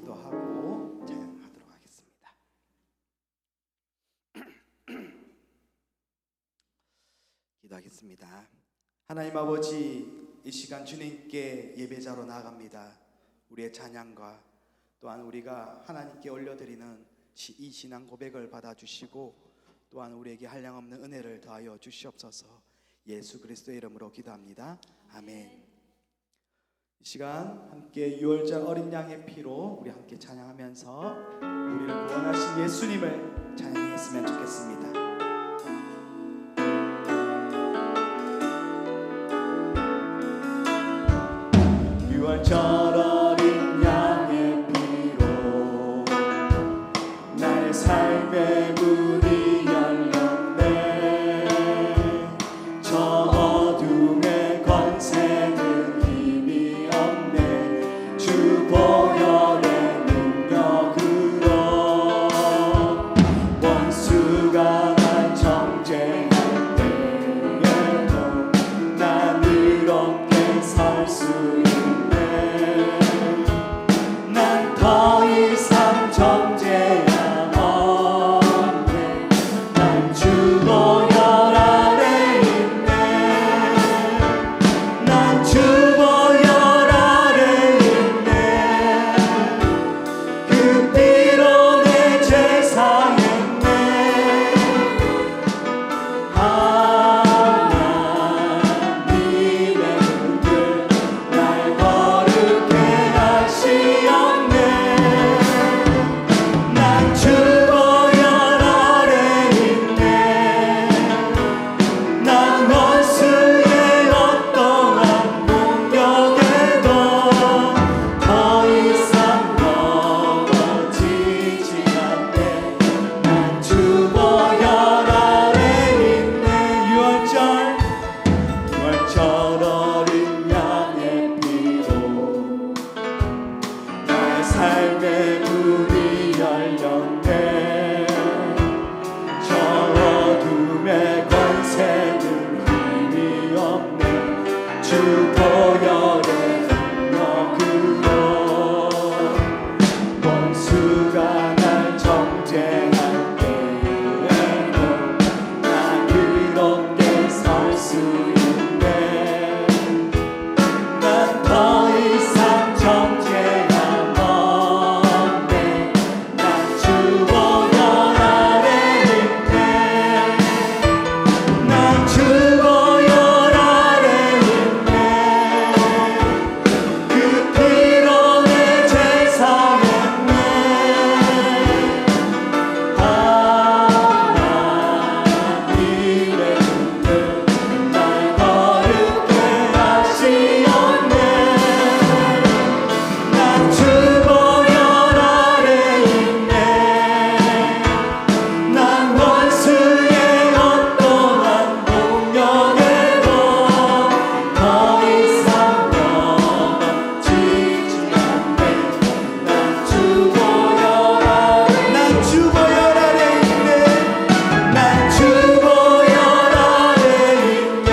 기도하고 찬양하도록 하겠습니다. 기도하겠습니다. 하나님 아버지, 이 시간 주님께 예배자로 나아갑니다. 우리의 찬양과 또한 우리가 하나님께 올려드리는 이 신앙 고백을 받아주시고 또한 우리에게 한량없는 은혜를 더하여 주시옵소서. 예수 그리스도의 이름으로 기도합니다. 아멘. 이 시간 함께 유월절 어린 양의 피로 우리 함께 찬양하면서 우리를 구원하신 예수님을 찬양했으면 좋겠습니다. 유월절 어린 양의 피로 나의 삶의 문이 열렸네. 저 어둠의 권세는 힘이 없네. 주 보혈의 능력으로 원수가 날 정죄할 때에도 난 이렇게 살 수 있네. 난 더 이상 정죄야 없네. 난 주 보혈 아래 있네. 난 주 보혈 아래 있네. 그 피로 내 죄 사했네. 하나님의 은혜 날 거룩해 하시옵네. 난 주 보혈 아래 있네. 난 원수의 어떠한 공격에도 더 이상 넘어지지 않네. 난 주 보혈 아래 있네. 유월절 어린 양의 피로 나의 삶의 문이 열렸네. 저 어둠의 권세는 힘이 없네. 주 보혈의 능력으로 원수가 날 정죄할 때에도 난 그렇게 살 수 있네. 난 더 이상 정죄함 없네. 난 주 보혈 아래 있네. 난 주 보혈 아래 있네. 그 피로 내 죄 사했네. 하나님의 은혜 날 거룩해 하시옵네. 난 주 보혈 아래 있네. 난 원수의 어떠한 공격에도 더 이상 넘어지지 않네. 난 주 보혈 아래 난 주 보혈 아래 있네. 난 주 보혈 아래 있네.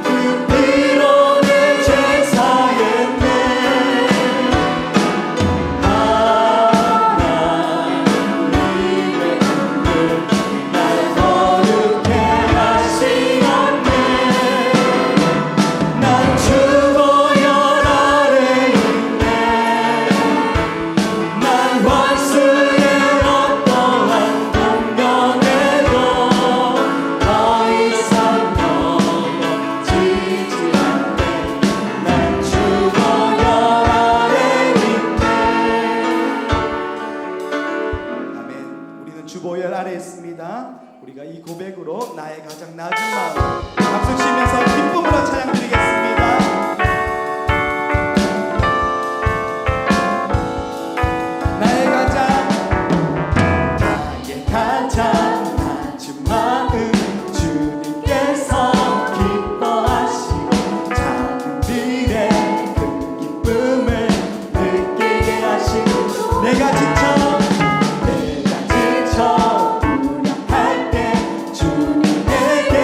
그 피로 내 죄 사했네. 하나님의 은혜 날 거룩해 하시옵네. 난 주 보혈 아래 있네. 난 원수의 어떠한 공격에도 더 이상 넘어지지 않네. 난 주 보혈 아래 있네. 아멘. 우리는 주 보혈 아래 있습니다. 우리가 이 고백으로 나의 가장 낮은 마음 박수 치면서 기쁨으로 찬양드리겠습니다. 나의 가장 낮은 마음 주님께서 기뻐하시고 작은 일에 큰 기쁨을 느끼게 하시고 내가 지쳐 분양할 때 주님 내게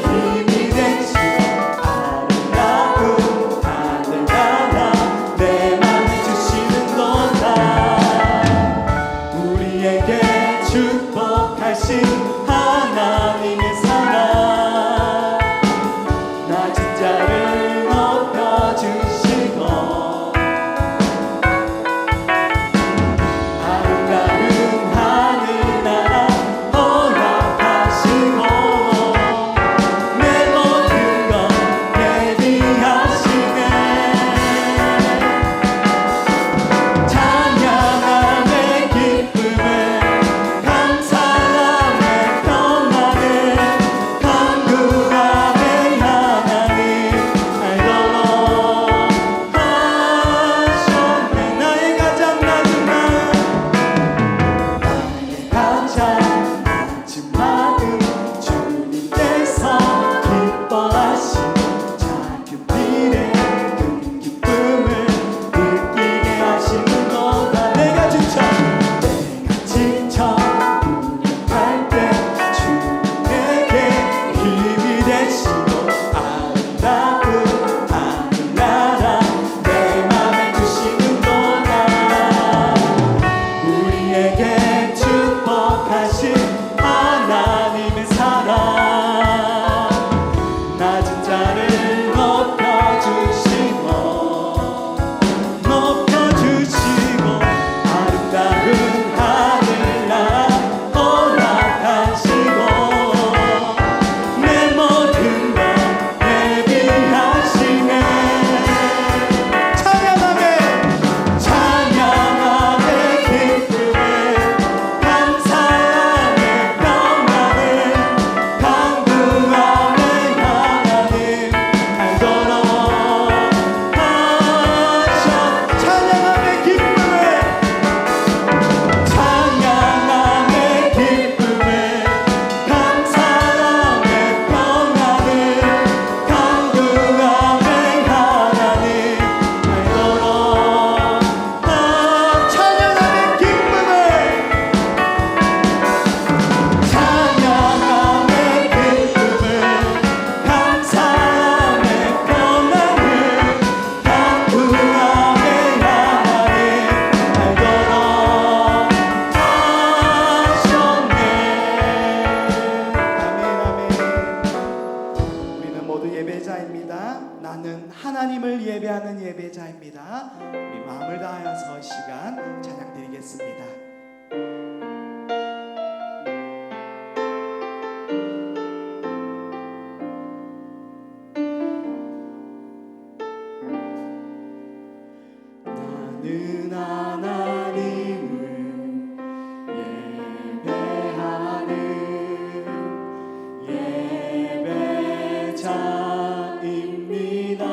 힘이 되시고 예배자입니다. 나는 하나님을 예배하는 예배자입니다. 우리 마음을 다하여서 시간 찬양 드리겠습니다. 나는 하나님을 예배하는 예배자입니다.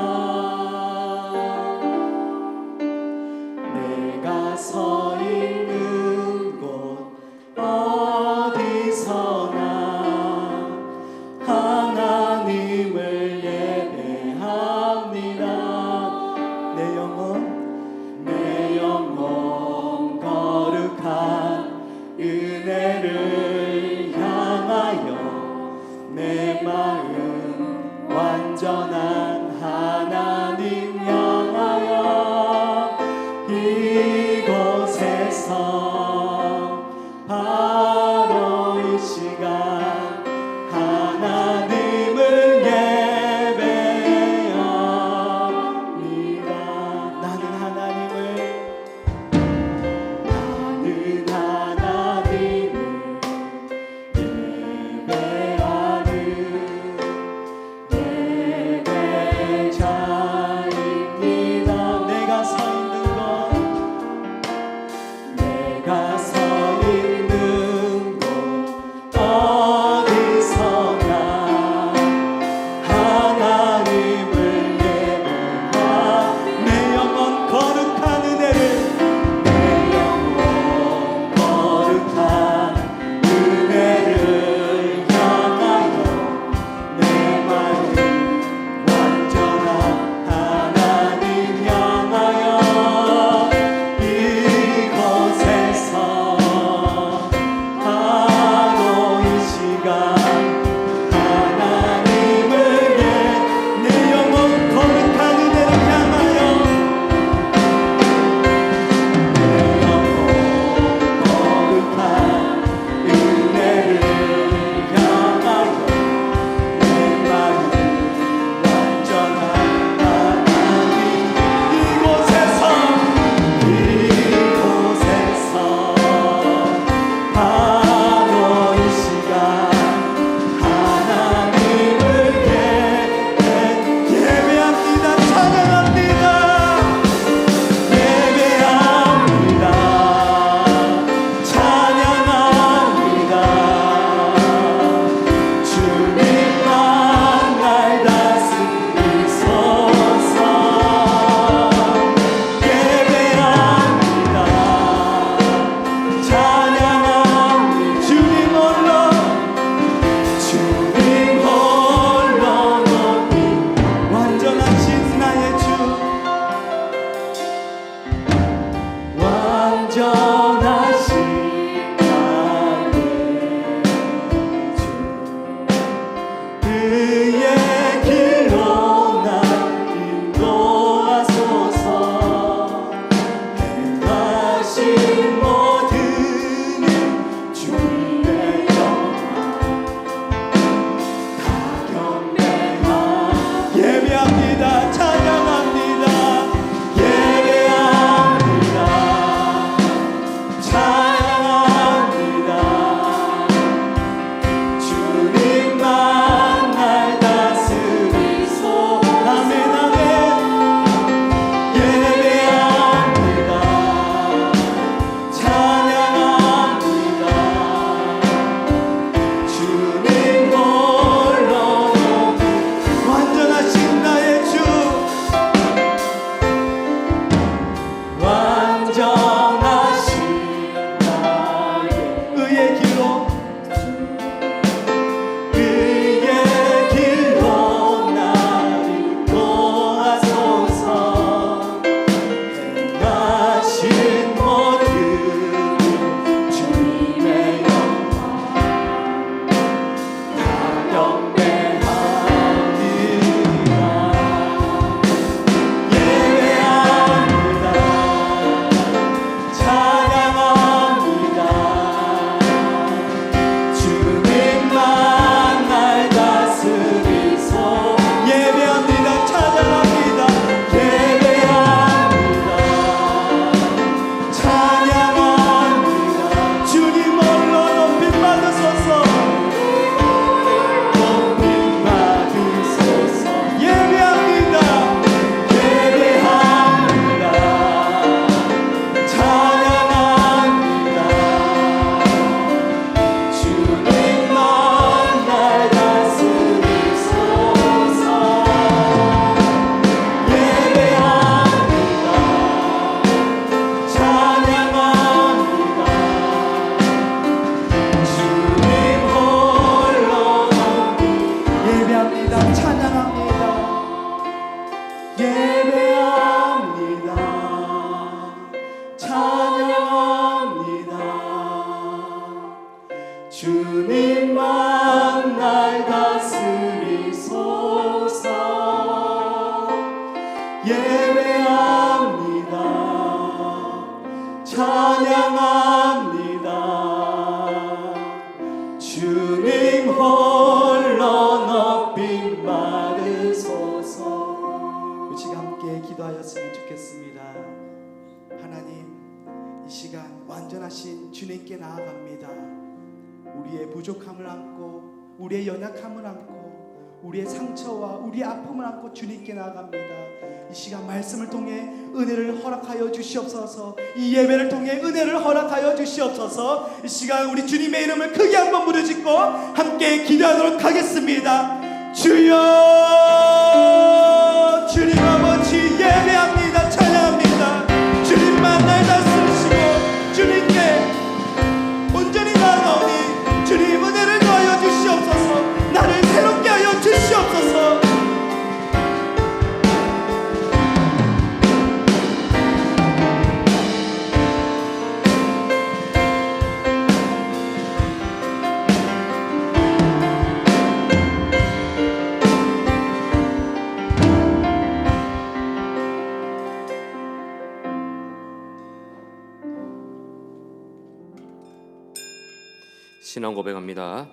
내가 서 있는 곳 어디서나 하나님을 예배합니다. 내 영혼 거룩한 은혜를 향하여 내 마음 완전한 하나님 향하여 이곳에서 바로 이 시간 하나님을 예배합니다. 나는 하나님을 예배하는 예배자입니다. 내가 서 있는 곳 어디서나 하나님을 예배하 내 영혼 거룩한 은혜를 내 영혼 거룩한 은혜를 향하여 내 마음 완전한 하나님 향하여 이곳에서 바로 이 시간 하나님을 내 영혼 거룩한 은혜를 향하여 내 영혼 거룩한 은혜를 향하여 내 마음 완전한 하나님 이곳에서 바로 이 시간 하나님을 예배합니다. 찬양합니다. 예배합니다. 찬양합니다. 주님만 날 다스리소서. 예배합니다. 찬양합니다. 주님 홀로 높이 완전하신 나의 주 완전하신 나의 주 그의 길로 날 인도하소서. 행하신 모든 일 주님의 영광 다 경배하 예배합니다. 찬양합니다. 예배합니다. 찬양합니다. 주님만 날 완전하신 주님께 나아갑니다. 우리의 부족함을 안고 우리의 연약함을 안고 우리의 상처와 우리의 아픔을 안고 주님께 나아갑니다. 이 시간 말씀을 통해 은혜를 허락하여 주시옵소서. 이 예배를 통해 은혜를 허락하여 주시옵소서. 이 시간 우리 주님의 이름을 크게 한번 부르짖고 함께 기도하도록 하겠습니다. 주여, 주님 아버지 예배합니다. 찬양합니다. 주님만 날 다스리시고 주님께 온전히 나아가오니 주님 은혜를 더하여 주시옵소서. 나를 새롭게 하여 주시옵소서. 신앙 고백합니다.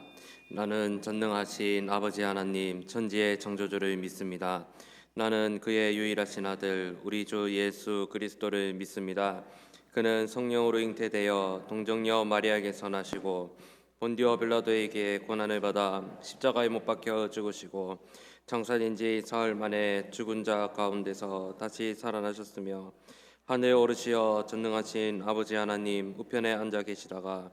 나는 전능하신 아버지 하나님 천지의 창조주를 믿습니다. 나는 그의 유일하신 아들 우리 주 예수 그리스도를 믿습니다. 그는 성령으로 잉태되어 동정녀 마리아에게서 나시고 본디오 빌라도에게 고난을 받아 십자가에 못 박혀 죽으시고 장사된 지 사흘 만에 죽은 자 가운데서 다시 살아나셨으며 하늘 오르시어 전능하신 아버지 하나님 우편에 앉아 계시다가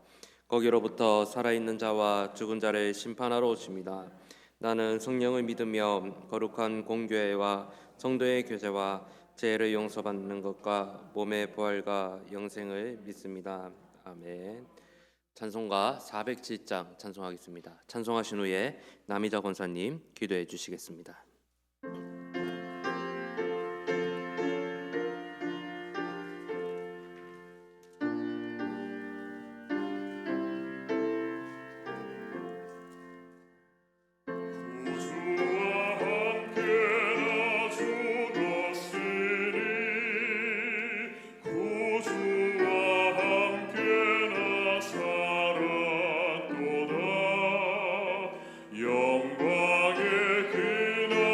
거기로부터 살아있는 자와 죽은 자를 심판하러 오십니다. 나는 성령을 믿으며 거룩한 공교회와 성도의 교제와 죄를 용서받는 것과 몸의 부활과 영생을 믿습니다. 아멘. 찬송가 407장 찬송하겠습니다. 찬송하신 후에 남이자 권사님 기도해 주시겠습니다. 영광의 그날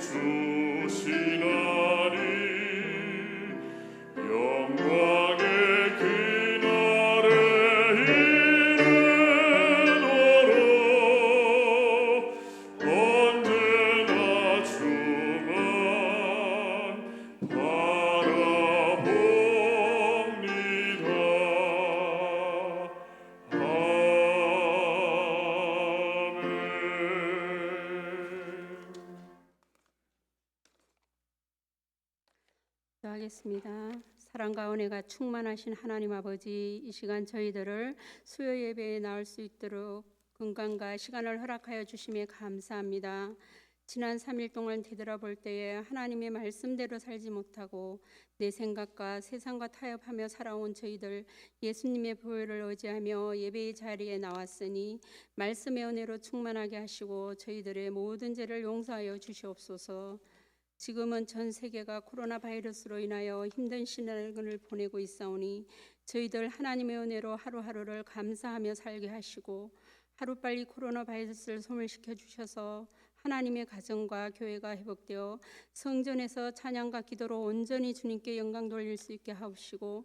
주시나니 영광의 그날에 이르노라 언제나 주만 바라봅니다. 기도하겠습니다. 사랑과 은혜가 충만하신 하나님 아버지, 이 시간 저희들을 수요 예배에 나올 수 있도록 건강과 시간을 허락하여 주심에 감사합니다. 지난 3일 동안 되돌아볼 때에 하나님의 말씀대로 살지 못하고 내 생각과 세상과 타협하며 살아온 저희들, 예수님의 보혈을 의지하며 예배의 자리에 나왔으니 말씀의 은혜로 충만하게 하시고 저희들의 모든 죄를 용서하여 주시옵소서. 지금은 전 세계가 코로나 바이러스로 인하여 힘든 시간을 보내고 있사오니 저희들 하나님의 은혜로 하루하루를 감사하며 살게 하시고 하루빨리 코로나 바이러스를 소멸시켜 주셔서 하나님의 가정과 교회가 회복되어 성전에서 찬양과 기도로 온전히 주님께 영광 돌릴 수 있게 하옵시고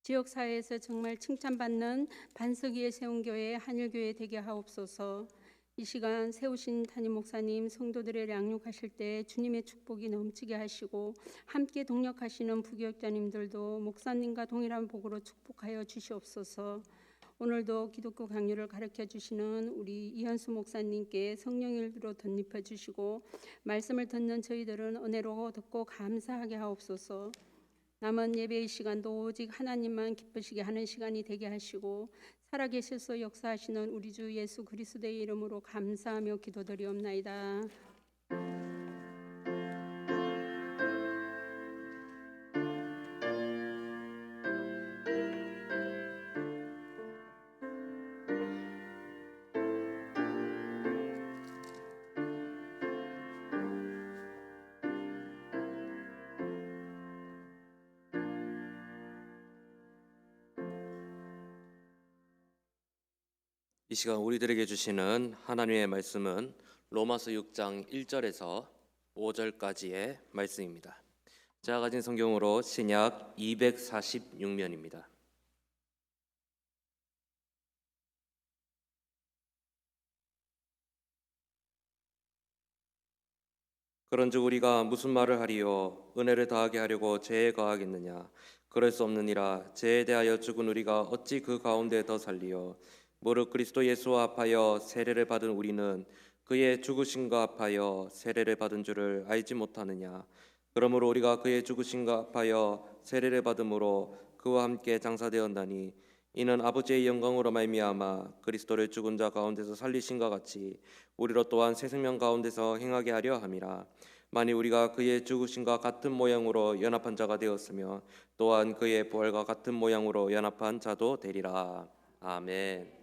지역사회에서 정말 칭찬받는 반석 위에 세운 교회 한일교회 되게 하옵소서. 이 시간 세우신 담임 목사님 성도들을 양육하실 때 주님의 축복이 넘치게 하시고 함께 동력하시는 부교육자님들도 목사님과 동일한 복으로 축복하여 주시옵소서. 오늘도 기독교 강요를 가르쳐 주시는 우리 이현수 목사님께 성령으로 덧입혀 주시고 말씀을 듣는 저희들은 은혜로 듣고 감사하게 하옵소서. 남은 예배의 시간도 오직 하나님만 기쁘시게 하는 시간이 되게 하시고 살아계셔서 역사하시는 우리 주 예수 그리스도의 이름으로 감사하며 기도드리옵나이다. 이 시간 우리들에게 주시는 하나님의 말씀은 로마서 6장 1절에서 5절까지의 말씀입니다. 제가 가진 성경으로 신약 246면입니다. 그런즉 우리가 무슨 말을 하리요? 은혜를 더하게 하려고 죄에 거하겠느냐? 그럴 수 없느니라. 죄에 대하여 죽은 우리가 어찌 그 가운데 더 살리요? 무릇 그리스도 예수와 합하여 세례를 받은 우리는 그의 죽으심과 합하여 세례를 받은 줄을 알지 못하느냐? 그러므로 우리가 그의 죽으심과 합하여 세례를 받음으로 그와 함께 장사되었나니 이는 아버지의 영광으로 말미암아 그리스도를 죽은 자 가운데서 살리신과 같이 우리로 또한 새 생명 가운데서 행하게 하려 함이라. 만일 우리가 그의 죽으심과 같은 모양으로 연합한 자가 되었으며 또한 그의 부활과 같은 모양으로 연합한 자도 되리라. 아멘.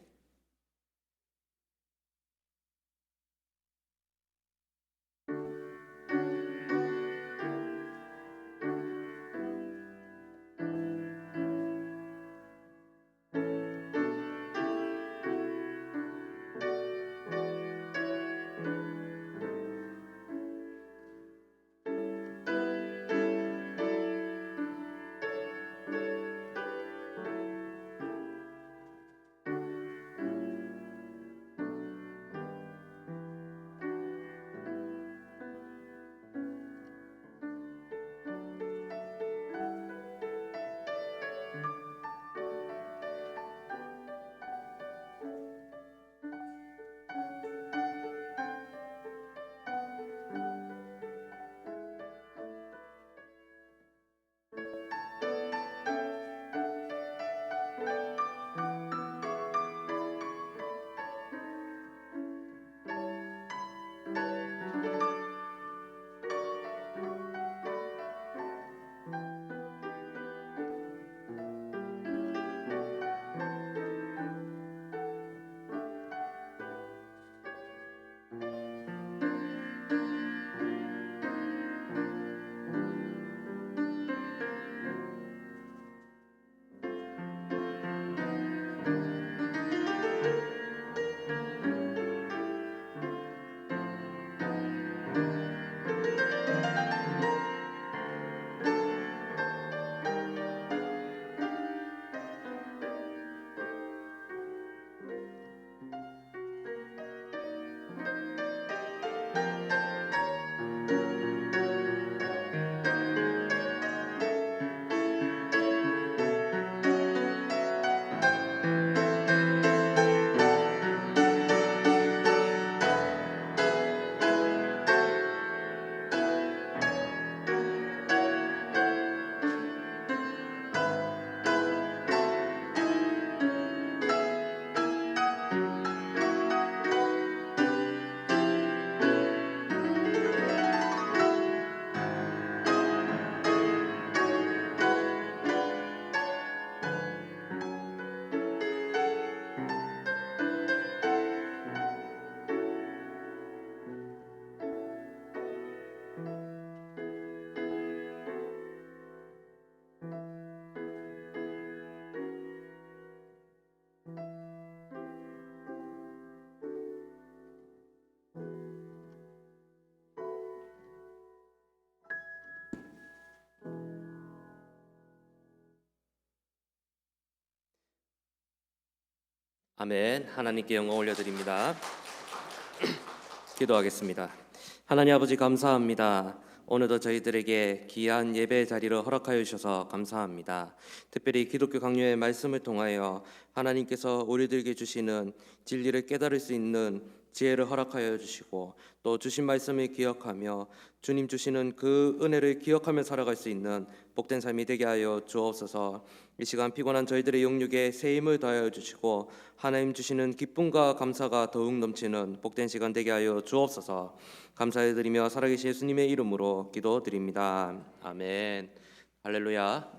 아멘. 하나님께 영광 올려드립니다. 기도하겠습니다. 하나님 아버지 감사합니다. 오늘도 저희들에게 귀한 예배 자리를 허락하여 주셔서 감사합니다. 특별히 기독교 강요의 말씀을 통하여 하나님께서 우리들에게 주시는 진리를 깨달을 수 있는 지혜를 허락하여 주시고 또 주신 말씀을 기억하며 주님 주시는 그 은혜를 기억하며 살아갈 수 있는 복된 삶이 되게 하여 주옵소서. 이 시간 피곤한 저희들의 영육에 새 힘을 더하여 주시고 하나님 주시는 기쁨과 감사가 더욱 넘치는 복된 시간 되게 하여 주옵소서. 감사드리며 살아계신 예수님의 이름으로 기도드립니다. 아멘. 할렐루야.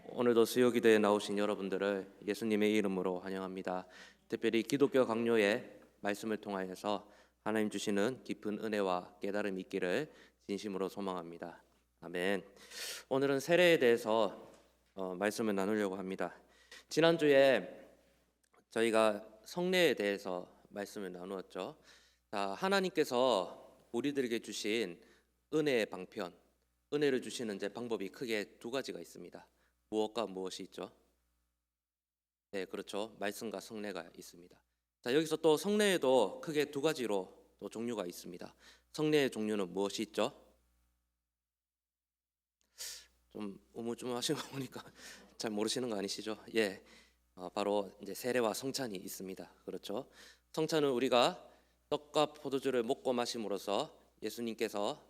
오늘도 수요기도에 나오신 여러분들을 예수님의 이름으로 환영합니다. 특별히 기독교 강요의 말씀을 통하여서 하나님 주시는 깊은 은혜와 깨달음이 있기를 진심으로 소망합니다. 아멘. 오늘은 세례에 대해서 말씀을 나누려고 합니다. 지난주에 저희가 성례에 대해서 말씀을 나누었죠. 자, 하나님께서 우리들에게 주신 은혜의 방편, 은혜를 주시는 이제 방법이 크게 두 가지가 있습니다. 무엇과 무엇이 있죠? 네, 그렇죠. 말씀과 성례가 있습니다. 자, 여기서 또 성례에도 크게 두 가지로 또 종류가 있습니다. 성례의 종류는 무엇이 있죠? 좀 우물쭈물하신 거 보니까 잘 모르시는 거 아니시죠? 예, 바로 이제 세례와 성찬이 있습니다. 그렇죠? 성찬은 우리가 떡과 포도주를 먹고 마심으로써 예수님께서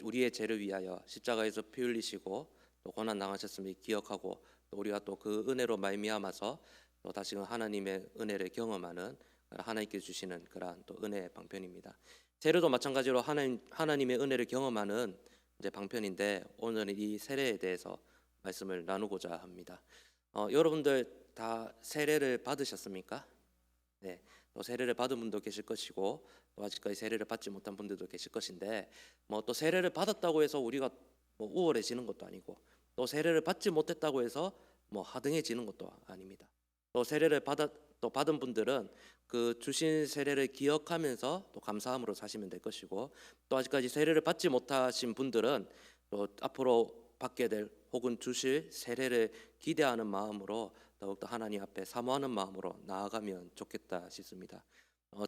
우리의 죄를 위하여 십자가에서 피 흘리시고 또 고난 당하셨음을 기억하고 또 우리가 또 그 은혜로 말미암아서 또 다시금 하나님의 은혜를 경험하는 하나님께 주시는 그러한 또 은혜의 방편입니다. 세례도 마찬가지로 하나님의 은혜를 경험하는 이제 방편인데 오늘은 이 세례에 대해서 말씀을 나누고자 합니다. 여러분들 다 세례를 받으셨습니까? 네, 또 세례를 받은 분도 계실 것이고 또 아직까지 세례를 받지 못한 분들도 계실 것인데 뭐 또 세례를 받았다고 해서 우리가 뭐 우월해지는 것도 아니고 또 세례를 받지 못했다고 해서 뭐 하등해지는 것도 아닙니다. 또 세례를 받은 분들은 그 주신 세례를 기억하면서 또 감사함으로 사시면 될 것이고 또 아직까지 세례를 받지 못하신 분들은 또 앞으로 받게 될 혹은 주실 세례를 기대하는 마음으로 더욱더 하나님 앞에 사모하는 마음으로 나아가면 좋겠다 싶습니다.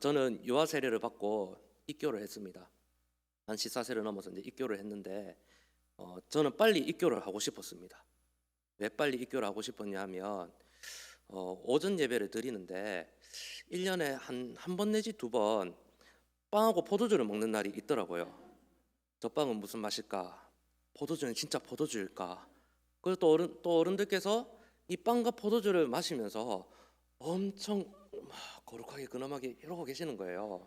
저는 유아 세례를 받고 입교를 했습니다. 한 14세를 넘어서 이제 입교를 했는데 저는 빨리 입교를 하고 싶었습니다. 왜 빨리 입교를 하고 싶었냐 하면 오전 예배를 드리는데 1년에 한 번 내지 두 번 빵하고 포도주를 먹는 날이 있더라고요. 저 빵은 무슨 맛일까? 포도주는 진짜 포도주일까? 그래서 또 어른들께서 이 빵과 포도주를 마시면서 엄청 거룩하게 근엄하게 이러고 계시는 거예요.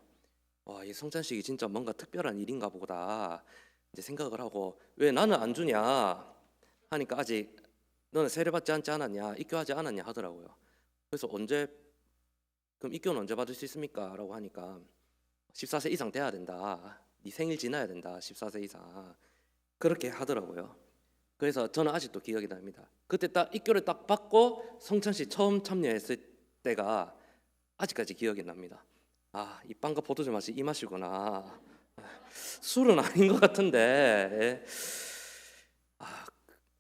와, 이 성찬식이 진짜 뭔가 특별한 일인가 보다 이제 생각을 하고 왜 나는 안 주냐 하니까 아직 너는 세례 받지 않지 않았냐, 입교하지 않았냐 하더라고요. 그래서 그럼 입교는 언제 받을 수 있습니까? 라고 하니까 14세 이상 돼야 된다. 네 생일 지나야 된다. 14세 이상. 그렇게 하더라고요. 그래서 저는 아직도 기억이 납니다. 그때 딱 입교를 딱 받고 성찬식 처음 참여했을 때가 아직까지 기억이 납니다. 아, 이 빵과 포도주 맛이 이 맛이구나. 술은 아닌 것 같은데.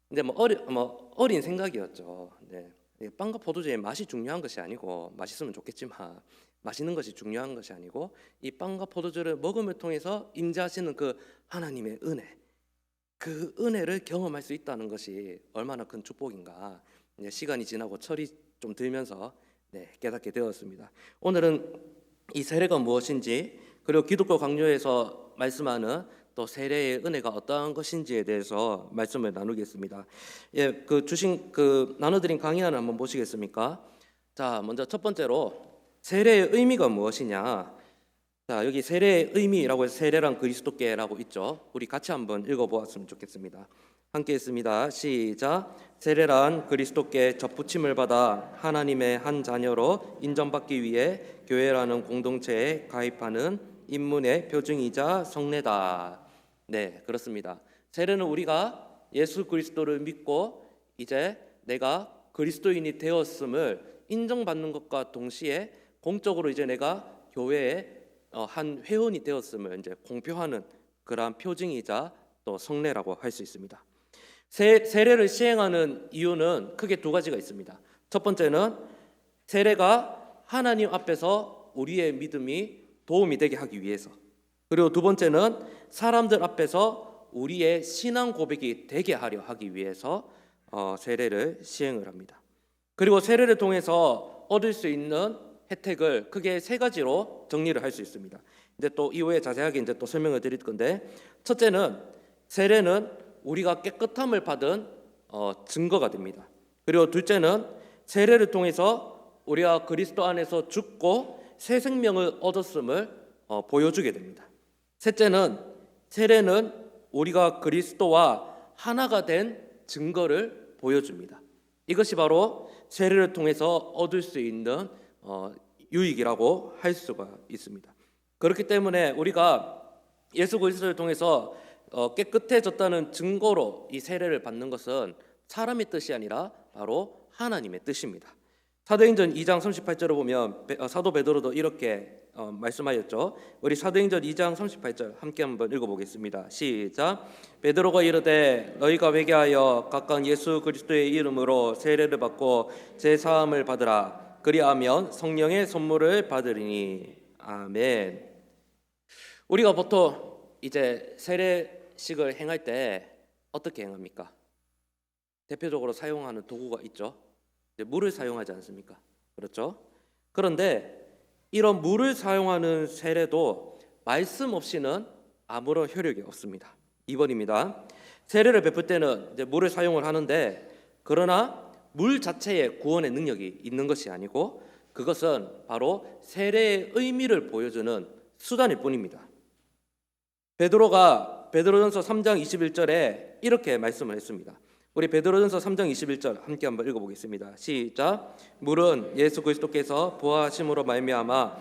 근데 어린 생각이었죠. 네. 빵과 포도주의 맛이 중요한 것이 아니고 맛있으면 좋겠지만 맛있는 것이 중요한 것이 아니고 이 빵과 포도주를 먹음을 통해서 임재하시는 그 하나님의 은혜, 그 은혜를 경험할 수 있다는 것이 얼마나 큰 축복인가. 이제 시간이 지나고 철이 좀 들면서 깨닫게 되었습니다. 오늘은 이 세례가 무엇인지 그리고 기독교 강요에서 말씀하는 또 세례의 은혜가 어떠한 것인지에 대해서 말씀을 나누겠습니다. 예, 나눠드린 강의안을 한번 보시겠습니까? 자, 먼저 첫 번째로 세례의 의미가 무엇이냐? 자, 여기 세례의 의미라고 해서 세례란 그리스도께라고 있죠. 우리 같이 한번 읽어보았으면 좋겠습니다. 함께 읽습니다. 시작. 세례란 그리스도께 접붙임을 받아 하나님의 한 자녀로 인정받기 위해 교회라는 공동체에 가입하는 인문의 표징이자 성례다. 네, 그렇습니다. 세례는 우리가 예수 그리스도를 믿고 이제 내가 그리스도인이 되었음을 인정받는 것과 동시에 공적으로 이제 내가 교회의 한 회원이 되었음을 이제 공표하는 그러한 표징이자 또 성례라고 할 수 있습니다. 세례를 시행하는 이유는 크게 두 가지가 있습니다. 첫 번째는 세례가 하나님 앞에서 우리의 믿음이 도움이 되게 하기 위해서, 그리고 두 번째는 사람들 앞에서 우리의 신앙 고백이 되게 하려 하기 위해서 세례를 시행을 합니다. 그리고 세례를 통해서 얻을 수 있는 혜택을 크게 세 가지로 정리를 할 수 있습니다. 이제 또 이후에 자세하게 이제 또 설명을 드릴 건데, 첫째는 세례는 우리가 깨끗함을 받은 증거가 됩니다. 그리고 둘째는 세례를 통해서 우리가 그리스도 안에서 죽고 새 생명을 얻었음을 보여주게 됩니다. 셋째는 세례는 우리가 그리스도와 하나가 된 증거를 보여줍니다. 이것이 바로 세례를 통해서 얻을 수 있는 유익이라고 할 수가 있습니다. 그렇기 때문에 우리가 예수 그리스도를 통해서 깨끗해졌다는 증거로 이 세례를 받는 것은 사람의 뜻이 아니라 바로 하나님의 뜻입니다. 사도행전 2장 38절을 보면 사도 베드로도 이렇게 말씀하였죠. 우리 사도행전 2장 38절 함께 한번 읽어보겠습니다. 시작. 베드로가 이르되 너희가 회개하여 각각 예수 그리스도의 이름으로 세례를 받고 제사함을 받으라. 그리하면 성령의 선물을 받으리니. 아멘. 우리가 보통 이제 세례식을 행할 때 어떻게 행합니까? 대표적으로 사용하는 도구가 있죠. 이제 물을 사용하지 않습니까? 그렇죠? 그런데 이런 물을 사용하는 세례도 말씀 없이는 아무런 효력이 없습니다. 2번입니다. 세례를 베풀 때는 이제 물을 사용을 하는데, 그러나 물 자체에 구원의 능력이 있는 것이 아니고 그것은 바로 세례의 의미를 보여주는 수단일 뿐입니다. 베드로가 베드로전서 3장 21절에 이렇게 말씀을 했습니다. 우리 베드로전서 3장 21절 함께 한번 읽어보겠습니다. 시작. 물은 예수 그리스도께서 부활하심으로 말미암아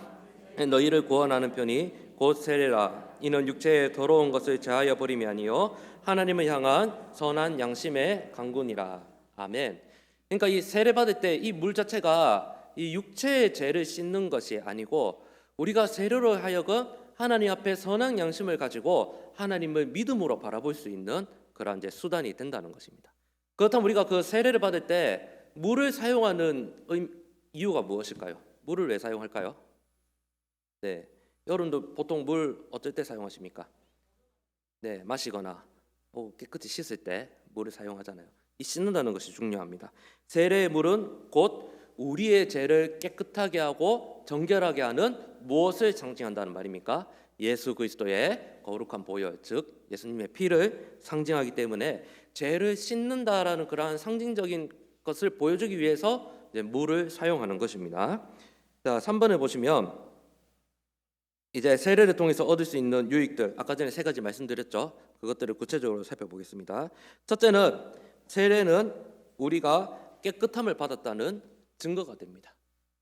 너희를 구원하는 편이 곧 세례라. 이는 육체의 더러운 것을 제하여 버림이 아니요 하나님을 향한 선한 양심의 강군이라. 아멘. 그러니까 이 세례 받을 때 이 물 자체가 이 육체의 죄를 씻는 것이 아니고 우리가 세례로 하여금 하나님 앞에 선한 양심을 가지고 하나님을 믿음으로 바라볼 수 있는 그런 이제 수단이 된다는 것입니다. 그렇다면 우리가 그 세례를 받을 때 물을 사용하는 이유가 무엇일까요? 물을 왜 사용할까요? 네, 여러분도 보통 물 어떨 때 사용하십니까? 네, 마시거나 깨끗이 씻을 때 물을 사용하잖아요. 이 씻는다는 것이 중요합니다. 세례의 물은 곧 우리의 죄를 깨끗하게 하고 정결하게 하는 무엇을 상징한다는 말입니까? 예수 그리스도의 거룩한 보혈, 즉 예수님의 피를 상징하기 때문에 죄를 씻는다라는 그러한 상징적인 것을 보여주기 위해서 이제 물을 사용하는 것입니다. 자, 3번을 보시면 이제 세례를 통해서 얻을 수 있는 유익들, 아까 전에 세 가지 말씀드렸죠. 그것들을 구체적으로 살펴보겠습니다. 첫째는 세례는 우리가 깨끗함을 받았다는 증거가 됩니다.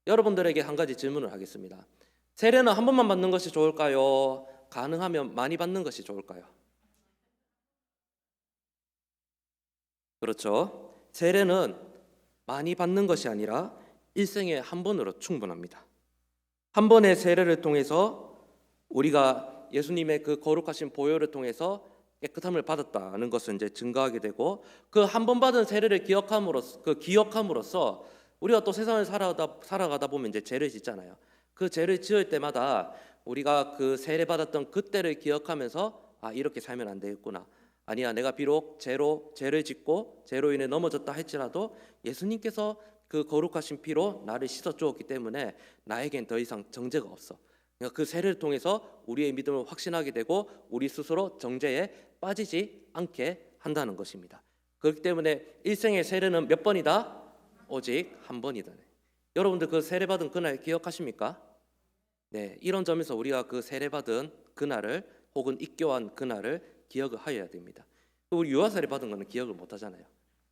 여러분들에게 한 가지 질문을 하겠습니다. 세례는 한 번만 받는 것이 좋을까요? 가능하면 많이 받는 것이 좋을까요? 그렇죠. 세례는 많이 받는 것이 아니라 일생에 한 번으로 충분합니다. 한 번의 세례를 통해서 우리가 예수님의 그 거룩하신 보혈을 통해서 깨끗함을 받았다는 것을 이제 증거하게 되고, 그 한 번 받은 세례를 기억함으로써 우리가 또 세상을 살아가다 보면 이제 죄를 짓잖아요. 그 죄를 지을 때마다 우리가 그 세례 받았던 그때를 기억하면서 이렇게 살면 안 되겠구나. 아니야, 내가 비록 죄를 짓고 죄로 인해 넘어졌다 할지라도 예수님께서 그 거룩하신 피로 나를 씻어 주었기 때문에 나에겐 더 이상 정죄가 없어. 그러니까 그 세례를 통해서 우리의 믿음을 확신하게 되고 우리 스스로 정죄에 빠지지 않게 한다는 것입니다. 그렇기 때문에 일생의 세례는 몇 번이다? 오직 한 번이다. 여러분들 그 세례 받은 그날 기억하십니까? 네, 이런 점에서 우리가 그 세례 받은 그날을 혹은 입교한 그날을 기억을 하여야 됩니다. 우리 유아세례 받은 거는 기억을 못 하잖아요.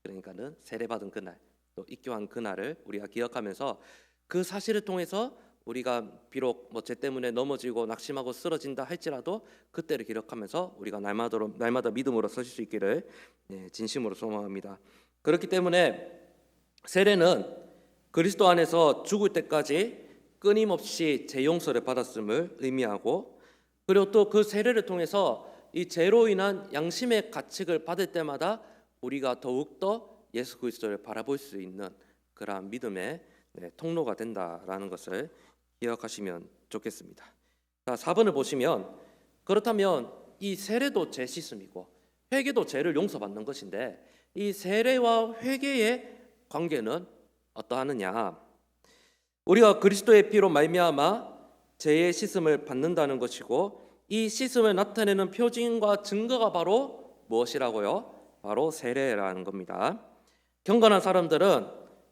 그러니까는 세례 받은 그날, 또 입교한 그날을 우리가 기억하면서 그 사실을 통해서 우리가 비록 죄 때문에 넘어지고 낙심하고 쓰러진다 할지라도 그때를 기억하면서 우리가 날마다 믿음으로 서실 수 있기를 진심으로 소망합니다. 그렇기 때문에 세례는 그리스도 안에서 죽을 때까지 끊임없이 죄 용서를 받았음을 의미하고, 그리고 또 그 세례를 통해서 이 죄로 인한 양심의 가책을 받을 때마다 우리가 더욱더 예수 그리스도를 바라볼 수 있는 그러한 믿음의 통로가 된다라는 것을 기억하시면 좋겠습니다. 자, 4번을 보시면 그렇다면 이 세례도 죄 씻음이고 회개도 죄를 용서받는 것인데 이 세례와 회개의 관계는 어떠하느냐? 우리가 그리스도의 피로 말미암아 죄의 씻음을 받는다는 것이고 이 씻음을 나타내는 표징과 증거가 바로 무엇이라고요? 바로 세례라는 겁니다. 경건한 사람들은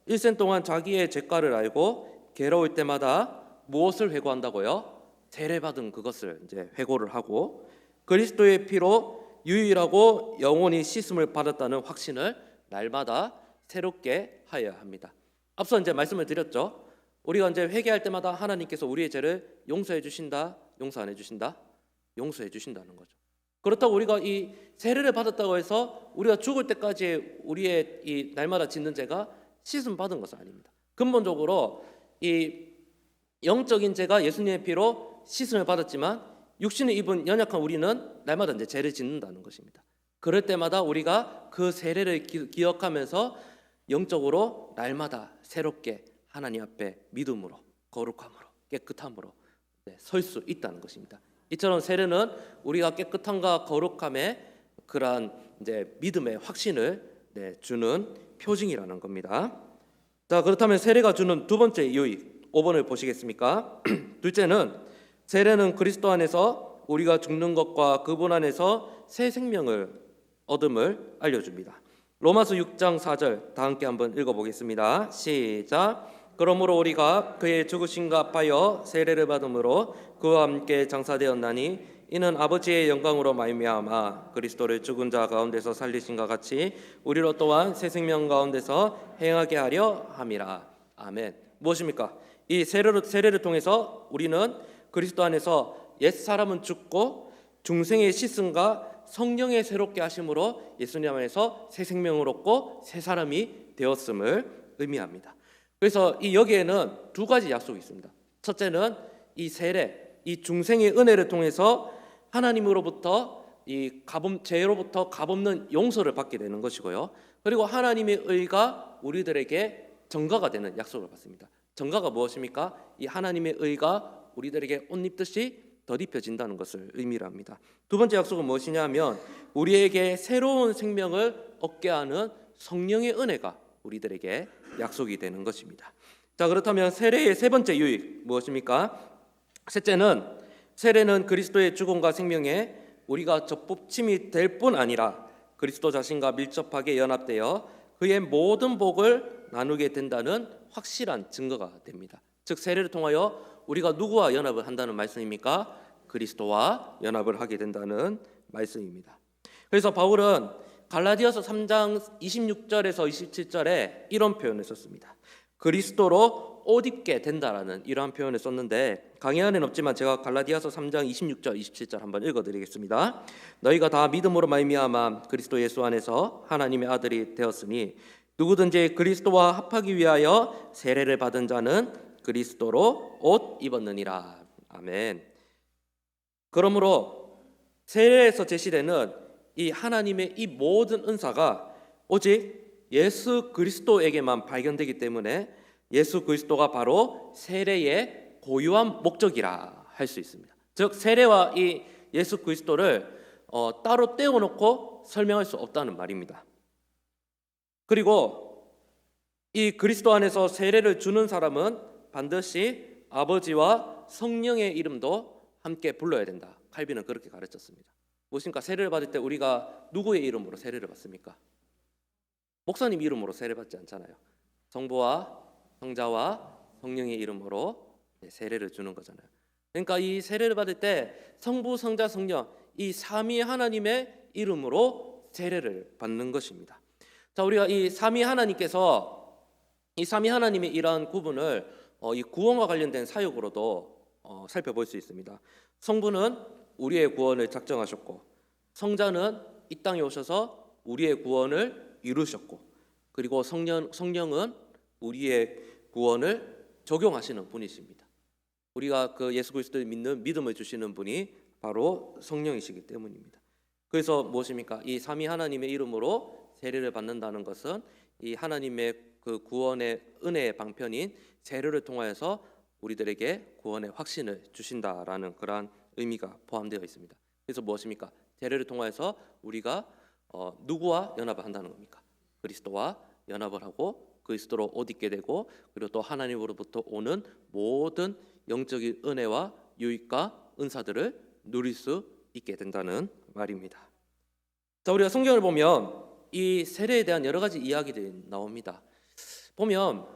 일생 동안 자기의 죄가를 알고 괴로울 때마다 무엇을 회고한다고요? 세례받은 그것을 이제 회고를 하고 그리스도의 피로 유일하고 영원히 씻음을 받았다는 확신을 날마다 새롭게 하여야 합니다. 앞서 이제 말씀을 드렸죠. 우리가 이제 회개할 때마다 하나님께서 우리의 죄를 용서해 주신다, 용서 안 해 주신다? 용서해 주신다는 거죠. 그렇다고 우리가 이 세례를 받았다고 해서 우리가 죽을 때까지 우리의 이 날마다 짓는 죄가 씻음 받은 것은 아닙니다. 근본적으로 이 영적인 죄가 예수님의 피로 씻음을 받았지만 육신을 입은 연약한 우리는 날마다 이제 죄를 짓는다는 것입니다. 그럴 때마다 우리가 그 세례를 기억하면서 영적으로 날마다 새롭게 하나님 앞에 믿음으로 거룩함으로 깨끗함으로 설 수 있다는 것입니다. 이처럼 세례는 우리가 깨끗함과 거룩함의 그러한 이제 믿음의 확신을 주는 표징이라는 겁니다. 자, 그렇다면 세례가 주는 두 번째 유익 5번을 보시겠습니까? 둘째는 세례는 그리스도 안에서 우리가 죽는 것과 그분 안에서 새 생명을 얻음을 알려줍니다. 로마서 6장 4절 다 함께 한번 읽어보겠습니다. 시작. 그러므로 우리가 그의 죽으심과 합하여 세례를 받음으로 그와 함께 장사되었나니 이는 아버지의 영광으로 말미암아 그리스도를 죽은 자 가운데서 살리신과 같이 우리로 또한 새 생명 가운데서 행하게 하려 함이라. 아멘. 무엇입니까? 이 세례를 통해서 우리는 그리스도 안에서 옛 사람은 죽고 중생의 씻음과 성령의 새롭게 하심으로 예수님 안에서 새 생명을 얻고 새 사람이 되었음을 의미합니다. 그래서 이 여기에는 두 가지 약속이 있습니다. 첫째는 이 세례, 이 중생의 은혜를 통해서 하나님으로부터 이 죄로부터 값없는 용서를 받게 되는 것이고요. 그리고 하나님의 의가 우리들에게 전가가 되는 약속을 받습니다. 전가가 무엇입니까? 이 하나님의 의가 우리들에게 옷 입듯이 덧입혀진다는 것을 의미합니다. 두 번째 약속은 무엇이냐면 우리에게 새로운 생명을 얻게 하는 성령의 은혜가 우리들에게 약속이 되는 것입니다. 자, 그렇다면 세례의 세 번째 유익 무엇입니까? 셋째는 세례는 그리스도의 죽음과 생명에 우리가 접붙임이 될 뿐 아니라 그리스도 자신과 밀접하게 연합되어 그의 모든 복을 나누게 된다는 확실한 증거가 됩니다. 즉 세례를 통하여 우리가 누구와 연합을 한다는 말씀입니까? 그리스도와 연합을 하게 된다는 말씀입니다. 그래서 바울은 갈라디아서 3장 26절에서 27절에 이런 표현을 썼습니다. 그리스도로 옷 입게 된다라는 이러한 표현을 썼는데 강의 안에는 없지만 제가 갈라디아서 3장 26절 27절 한번 읽어드리겠습니다. 너희가 다 믿음으로 말미암아 그리스도 예수 안에서 하나님의 아들이 되었으니 누구든지 그리스도와 합하기 위하여 세례를 받은 자는 그리스도로 옷 입었느니라. 아멘. 그러므로 세례에서 제시되는 이 하나님의 이 모든 은사가 오직 예수 그리스도에게만 발견되기 때문에 예수 그리스도가 바로 세례의 고유한 목적이라 할 수 있습니다. 즉 세례와 이 예수 그리스도를 따로 떼어놓고 설명할 수 없다는 말입니다. 그리고 이 그리스도 안에서 세례를 주는 사람은 반드시 아버지와 성령의 이름도 함께 불러야 된다. 칼빈은 그렇게 가르쳤습니다. 무엇입니까? 세례를 받을 때 우리가 누구의 이름으로 세례를 받습니까? 목사님 이름으로 세례받지 않잖아요. 성부와 성자와 성령의 이름으로 세례를 주는 거잖아요. 그러니까 이 세례를 받을 때 성부, 성자, 성령 이 삼위 하나님의 이름으로 세례를 받는 것입니다. 자, 우리가 이 삼위 하나님께서 이 삼위 하나님의 이러한 구분을 이 구원과 관련된 사역으로도 살펴볼 수 있습니다. 성부는 우리의 구원을 작정하셨고 성자는 이 땅에 오셔서 우리의 구원을 이루셨고 그리고 성령은 우리의 구원을 적용하시는 분이십니다. 우리가 그 예수 그리스도를 믿는 믿음을 주시는 분이 바로 성령이시기 때문입니다. 그래서 무엇입니까? 이 삼위 하나님의 이름으로 세례를 받는다는 것은 이 하나님의 그 구원의 은혜의 방편인 세례를 통하여서 우리들에게 구원의 확신을 주신다라는 그러한 의미가 포함되어 있습니다. 그래서 무엇입니까? 세례를 통하여서 우리가 누구와 연합을 한다는 겁니까? 그리스도와 연합을 하고 그리스도로 옷 입게 되고, 그리고 또 하나님으로부터 오는 모든 영적인 은혜와 유익과 은사들을 누릴 수 있게 된다는 말입니다. 자, 우리가 성경을 보면 이 세례에 대한 여러 가지 이야기들이 나옵니다. 보면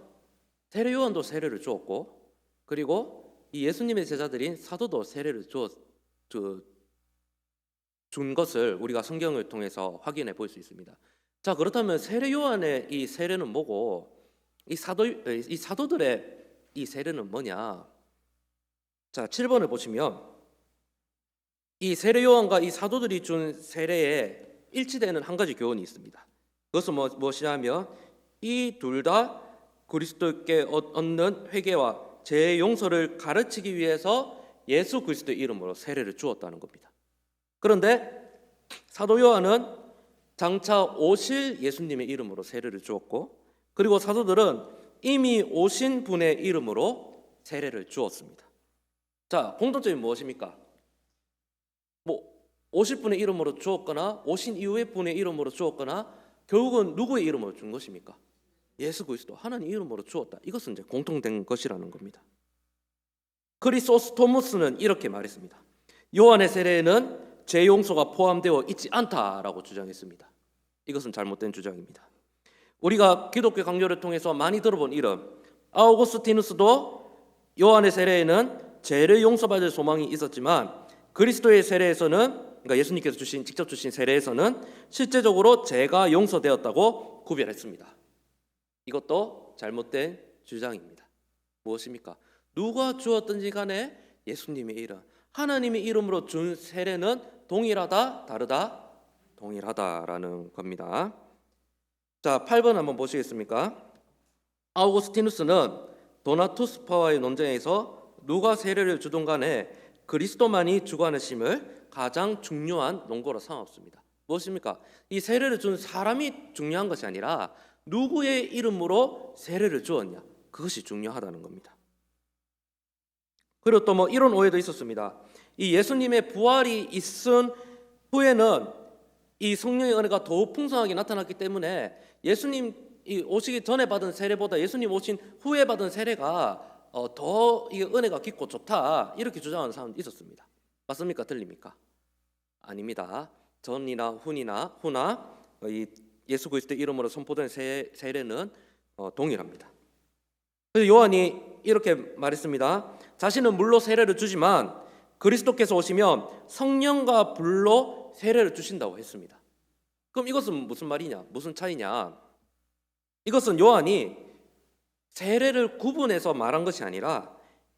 세례 요한도 세례를 주었고, 그리고 이 예수님의 제자들인 사도도 세례를 준 것을 우리가 성경을 통해서 확인해 볼 수 있습니다. 자, 그렇다면 세례 요한의 이 세례는 뭐고 이 사도들의 이 세례는 뭐냐? 자, 7번을 보시면 이 세례 요한과 이 사도들이 준 세례에 일치되는 한 가지 교훈이 있습니다. 그것은 무엇이냐면 이 둘 다 그리스도께 얻는 회개와 죄의 용서를 가르치기 위해서 예수 그리스도의 이름으로 세례를 주었다는 겁니다. 그런데 사도 요한은 장차 오실 예수님의 이름으로 세례를 주었고, 그리고 사도들은 이미 오신 분의 이름으로 세례를 주었습니다. 자, 공통점이 무엇입니까? 오실 분의 이름으로 주었거나 오신 이후의 분의 이름으로 주었거나 결국은 누구의 이름으로 준 것입니까? 예수 그리스도 하나님 이름으로 주었다. 이것은 이제 공통된 것이라는 겁니다. 크리소스토무스는 이렇게 말했습니다. 요한의 세례에는 죄 용서가 포함되어 있지 않다라고 주장했습니다. 이것은 잘못된 주장입니다. 우리가 기독교 강요를 통해서 많이 들어본 이름 아우구스티누스도 요한의 세례에는 죄를 용서받을 소망이 있었지만 그리스도의 세례에서는, 그러니까 예수님께서 직접 주신 세례에서는 실제적으로 죄가 용서되었다고 구별했습니다. 이것도 잘못된 주장입니다. 무엇입니까? 누가 주었든지 간에 예수님의 이름, 하나님의 이름으로 준 세례는 동일하다, 다르다? 동일하다라는 겁니다. 자, 8번 한번 보시겠습니까? 아우구스티누스는 도나투스파와의 논쟁에서 누가 세례를 주든 간에 그리스도만이 주관하심을 가장 중요한 논거로 삼았습니다. 무엇입니까? 이 세례를 준 사람이 중요한 것이 아니라 누구의 이름으로 세례를 주었냐, 그것이 중요하다는 겁니다. 그리고 또 이런 오해도 있었습니다. 이 예수님의 부활이 있은 후에는 이 성령의 은혜가 더욱 풍성하게 나타났기 때문에 예수님 오시기 전에 받은 세례보다 예수님 오신 후에 받은 세례가 더 이게 은혜가 깊고 좋다, 이렇게 주장하는 사람도 있었습니다. 맞습니까? 틀립니까? 아닙니다. 전이나 후나 이 예수 그리스도 이름으로 선포된 세례는 동일합니다. 그래서 요한이 이렇게 말했습니다. 자신은 물로 세례를 주지만 그리스도께서 오시면 성령과 불로 세례를 주신다고 했습니다. 그럼 이것은 무슨 말이냐? 무슨 차이냐? 이것은 요한이 세례를 구분해서 말한 것이 아니라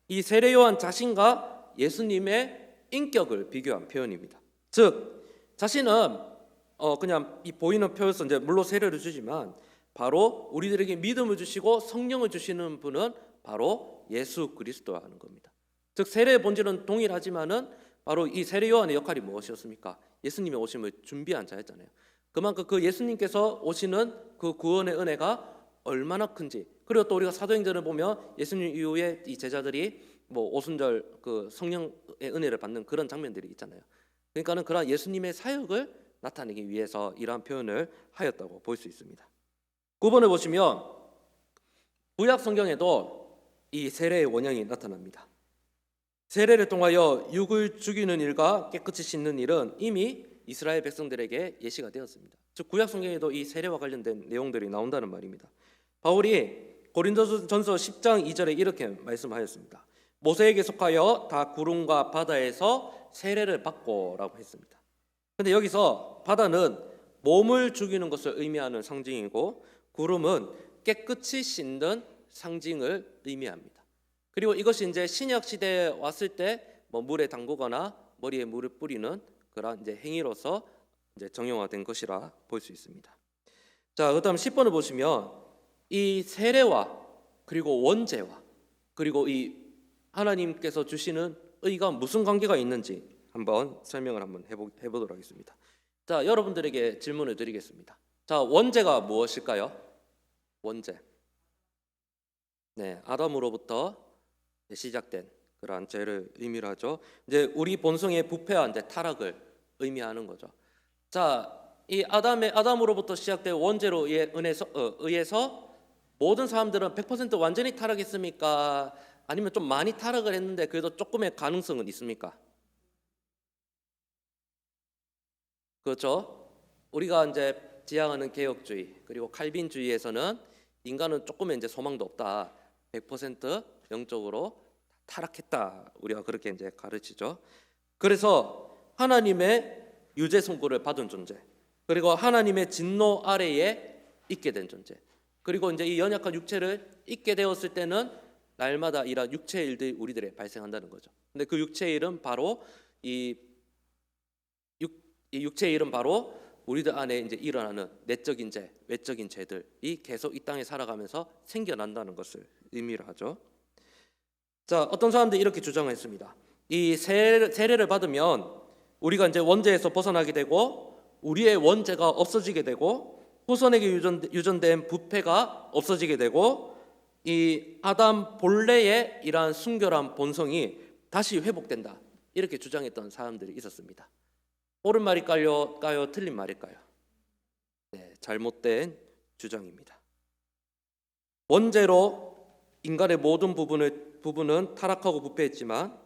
이 세례 요한 자신과 예수님의 인격을 비교한 표현입니다. 즉 자신은 그냥 이 보이는 표에서 이제 물로 세례를 주지만 바로 우리들에게 믿음을 주시고 성령을 주시는 분은 바로 예수 그리스도라는 겁니다. 즉 세례의 본질은 동일하지만은 바로 이 세례 요한의 역할이 무엇이었습니까? 예수님의 오심을 준비한 자였잖아요. 그만큼 그 예수님께서 오시는 그 구원의 은혜가 얼마나 큰지, 그리고 또 우리가 사도행전을 보면 예수님 이후에 이 제자들이 오순절 그 성령의 은혜를 받는 그런 장면들이 있잖아요. 그러니까는 그런 예수님의 사역을 나타내기 위해서 이러한 표현을 하였다고 볼 수 있습니다. 9번을 보시면 구약 성경에도 이 세례의 원형이 나타납니다. 세례를 통하여 육을 죽이는 일과 깨끗이 씻는 일은 이미 이스라엘 백성들에게 예시가 되었습니다. 즉 구약 성경에도 이 세례와 관련된 내용들이 나온다는 말입니다. 바울이 고린도전서 10장 2절에 이렇게 말씀하였습니다. 모세에게 속하여 다 구름과 바다에서 세례를 받고라고 했습니다. 그런데 여기서 바다는 몸을 죽이는 것을 의미하는 상징이고 구름은 깨끗이 씻는 상징을 의미합니다. 그리고 이것이 이제 신약 시대에 왔을 때 물에 담그거나 머리에 물을 뿌리는 그런 이제 행위로서 이제 정형화된 것이라 볼 수 있습니다. 자, 그다음 10번을 보시면 이 세례와 그리고 원죄와 그리고 이 하나님께서 주시는 의가 무슨 관계가 있는지 한번 설명을 한번 해보도록 하겠습니다. 자, 여러분들에게 질문을 드리겠습니다. 자, 원죄가 무엇일까요? 원죄. 네, 아담으로부터 시작된 그러한 죄를 의미를 하죠. 이제 우리 본성의 부패와 이제 타락을 의미하는 거죠. 자, 이 아담으로부터 시작된 원죄로 의해서 모든 사람들은 100% 완전히 타락했습니까? 아니면 좀 많이 타락을 했는데 그래도 조금의 가능성은 있습니까? 그렇죠? 우리가 이제 지향하는 개혁주의 그리고 칼빈주의에서는 인간은 조금의 이제 소망도 없다. 100% 영적으로 타락했다. 우리가 그렇게 이제 가르치죠. 그래서 하나님의 유죄 선고를 받은 존재, 그리고 하나님의 진노 아래에 있게 된 존재, 그리고 이제 이 연약한 육체를 잊게 되었을 때는 날마다 이런 육체의 일들이 우리들에 발생한다는 거죠. 근데 그 육체의 일은 바로 이 육체의 일은 바로 우리들 안에 이제 일어나는 내적인 죄, 외적인 죄들이 계속 이 땅에 살아가면서 생겨난다는 것을 의미를 하죠. 자, 어떤 사람들이 이렇게 주장했습니다. 이 세례를 받으면 우리가 이제 원죄에서 벗어나게 되고 우리의 원죄가 없어지게 되고 후손에게 유전된 부패가 없어지게 되고 이 아담 본래의 이러한 순결한 본성이 다시 회복된다. 이렇게 주장했던 사람들이 있었습니다. 옳은 말일까요? 틀린 말일까요? 네, 잘못된 주장입니다. 원죄로 인간의 모든 부분은 타락하고 부패했지만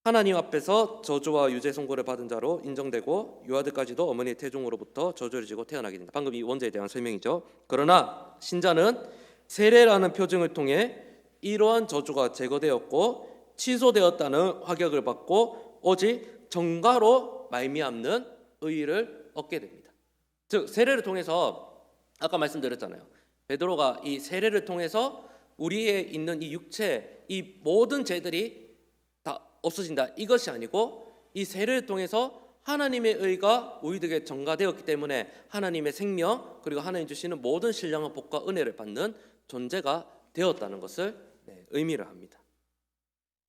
하나님 앞에서 저주와 유죄 선고를 받은 자로 인정되고 유아들까지도 어머니의 태중으로부터 저주를 지고 태어나게 된다. 방금 이 원죄에 대한 설명이죠. 그러나 신자는 세례라는 표징을 통해 이러한 저주가 제거되었고 취소되었다는 확약을 받고 오직 정가로 말미암는 의의를 얻게 됩니다. 즉 세례를 통해서 아까 말씀드렸잖아요. 베드로가 이 세례를 통해서 우리에 있는 이 육체, 이 모든 죄들이 다 없어진다. 이것이 아니고 이 세례를 통해서 하나님의 의가 우리에게 전가되었기 때문에 하나님의 생명 그리고 하나님 주시는 모든 신령한 복과 은혜를 받는 존재가 되었다는 것을 의미를 합니다.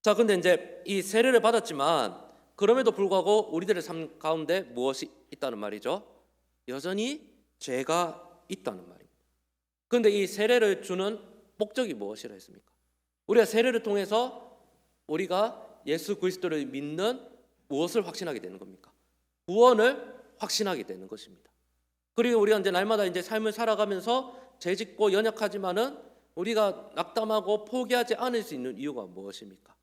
자, 근데 이제 이 세례를 받았지만 그럼에도 불구하고 우리들의 삶 가운데 무엇이 있다는 말이죠? 여전히 죄가 있다는 말입니다. 그런데 이 세례를 주는 목적이 무엇이라 했습니까? 우리가 세례를 통해서 우리가 예수 그리스도를 믿는 무엇을 확신하게 되는 겁니까? 구원을 확신하게 되는 것입니다. 그리고 우리가 이제 날마다 이제 삶을 살아가면서 죄짓고 연약하지만은 우리가 낙담하고 포기하지 않을 수 있는 이유가 무엇입니까?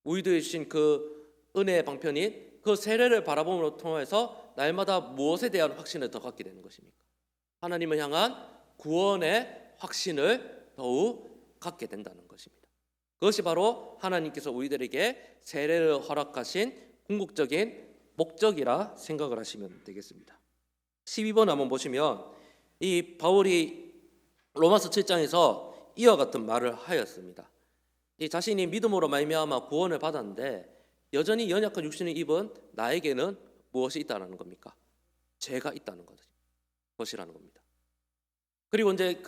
우리들이 주신 그 은혜의 방편인 그 세례를 바라봄으로 통해서 날마다 무엇에 대한 확신을 더 갖게 되는 것입니까? 하나님을 향한 구원의 확신을 더욱 갖게 된다는 것입니다. 그것이 바로 하나님께서 우리들에게 세례를 허락하신 궁극적인 목적이라 생각을 하시면 되겠습니다. 12번 한번 보시면 이 바울이 로마서 7장에서 이와 같은 말을 하였습니다. 이 자신이 믿음으로 말미암아 구원을 받았는데 여전히 연약한 육신을 입은 나에게는 무엇이 있다는 겁니까? 죄가 있다는 것이라는 겁니다. 그리고 이제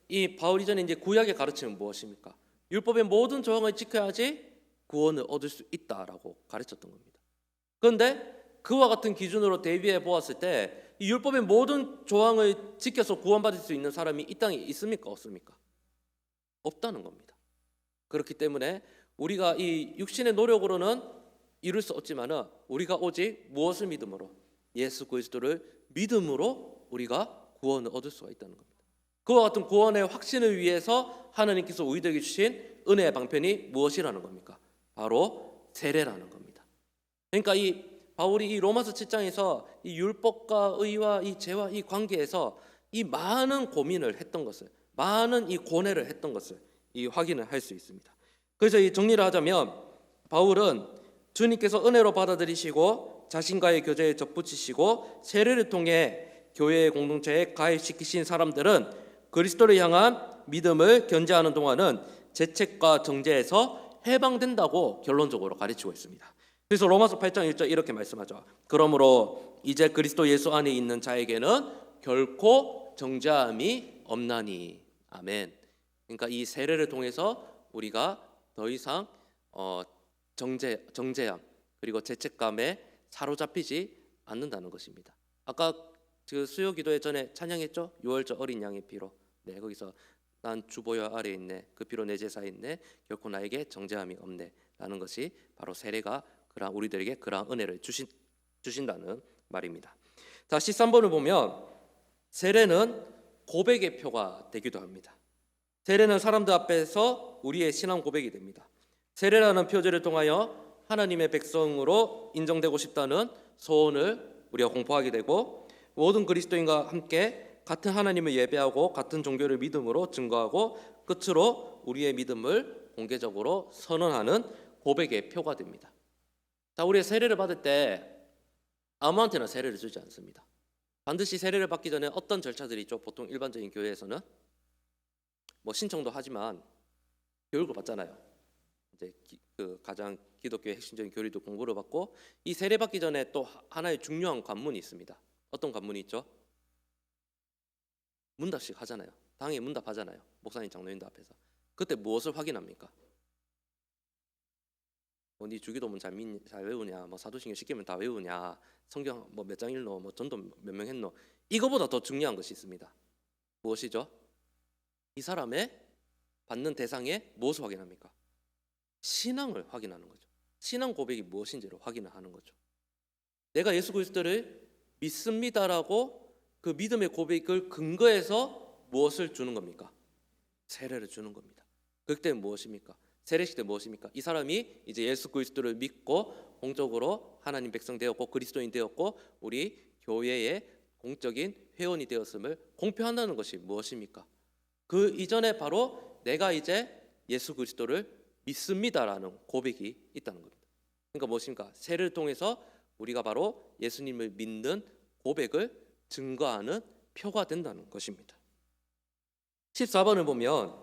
이 바울 이전에 이제 구약의 가르침은 무엇입니까? 율법의 모든 조항을 지켜야지 구원을 얻을 수 있다라고 가르쳤던 겁니다. 그런데 그와 같은 기준으로 대비해 보았을 때 이 율법의 모든 조항을 지켜서 구원받을 수 있는 사람이 이 땅에 있습니까? 없습니까? 없다는 겁니다. 그렇기 때문에 우리가 이 육신의 노력으로는 이룰 수 없지만은 우리가 오직 무엇을 믿음으로? 예수 그리스도를 믿음으로 우리가 구원을 얻을 수가 있다는 겁니다. 그와 같은 구원의 확신을 위해서 하나님께서 우리에게 주신 은혜의 방편이 무엇이라는 겁니까? 바로 세례라는 겁니다. 그러니까 이 바울이 이 로마서 7장에서 이 율법과 의와 이 죄와 이 관계에서 이 많은 고민을 했던 것을, 많은 이 고뇌를 했던 것을 이 확인을 할 수 있습니다. 그래서 이 정리를 하자면 바울은 주님께서 은혜로 받아들이시고 자신과의 교제에 접붙이시고 세례를 통해 교회의 공동체에 가입시키신 사람들은 그리스도를 향한 믿음을 견지하는 동안은 죄책과 정죄에서 해방된다고 결론적으로 가르치고 있습니다. 그래서 로마서 8장 1절 이렇게 말씀하죠. 그러므로 이제 그리스도 예수 안에 있는 자에게는 결코 정죄함이 없나니. 아멘. 그러니까 이 세례를 통해서 우리가 더 이상 정죄함 그리고 죄책감에 사로잡히지 않는다는 것입니다. 아까 그 수요 기도회 전에 찬양했죠? 6월절 어린 양의 피로. 네, 거기서 난 주보혈 아래 있네. 그 피로 내 제사에 있네. 결코 나에게 정죄함이 없네. 라는 것이 바로 세례가 그러한 우리들에게 그러한 은혜를 주신다는 말입니다. 자, 13번을 보면 세례는 고백의 표가 되기도 합니다. 세례는 사람들 앞에서 우리의 신앙 고백이 됩니다. 세례라는 표제를 통하여 하나님의 백성으로 인정되고 싶다는 소원을 우리가 공포하게 되고, 모든 그리스도인과 함께 같은 하나님을 예배하고 같은 종교를 믿음으로 증거하고 끝으로 우리의 믿음을 공개적으로 선언하는 고백의 표가 됩니다. 자, 우리가 세례를 받을 때 아무한테나 세례를 주지 않습니다. 반드시 세례를 받기 전에 어떤 절차들이 있죠? 보통 일반적인 교회에서는 뭐 신청도 하지만 교육을 받잖아요. 이제 그 가장 기독교의 핵심적인 교리도 공부를 받고, 이 세례 받기 전에 또 하나의 중요한 관문이 있습니다. 어떤 관문이 있죠? 문답식 하잖아요. 당에 문답하잖아요. 목사님, 장로님들 앞에서. 그때 무엇을 확인합니까? 뭐 네 주기도문 잘 외우냐, 뭐 사도신경 시키면 다 외우냐, 성경 뭐 몇 장 읽노, 뭐 전도 몇 명 했노. 이거보다 더 중요한 것이 있습니다. 무엇이죠? 이 사람의 받는 대상에 무엇을 확인합니까? 신앙을 확인하는 거죠. 신앙 고백이 무엇인지를 확인을 하는 거죠. 내가 예수 그리스도를 믿습니다라고 그 믿음의 고백을 근거해서 무엇을 주는 겁니까? 세례를 주는 겁니다. 그때 무엇입니까? 세례식 때 무엇입니까? 이 사람이 이제 예수 그리스도를 믿고 공적으로 하나님 백성 되었고 그리스도인 되었고 우리 교회의 공적인 회원이 되었음을 공표한다는 것이 무엇입니까? 그 이전에 바로 내가 이제 예수 그리스도를 믿습니다라는 고백이 있다는 겁니다. 그러니까 무엇입니까? 세례를 통해서 우리가 바로 예수님을 믿는 고백을 증거하는 표가 된다는 것입니다. 14번을 보면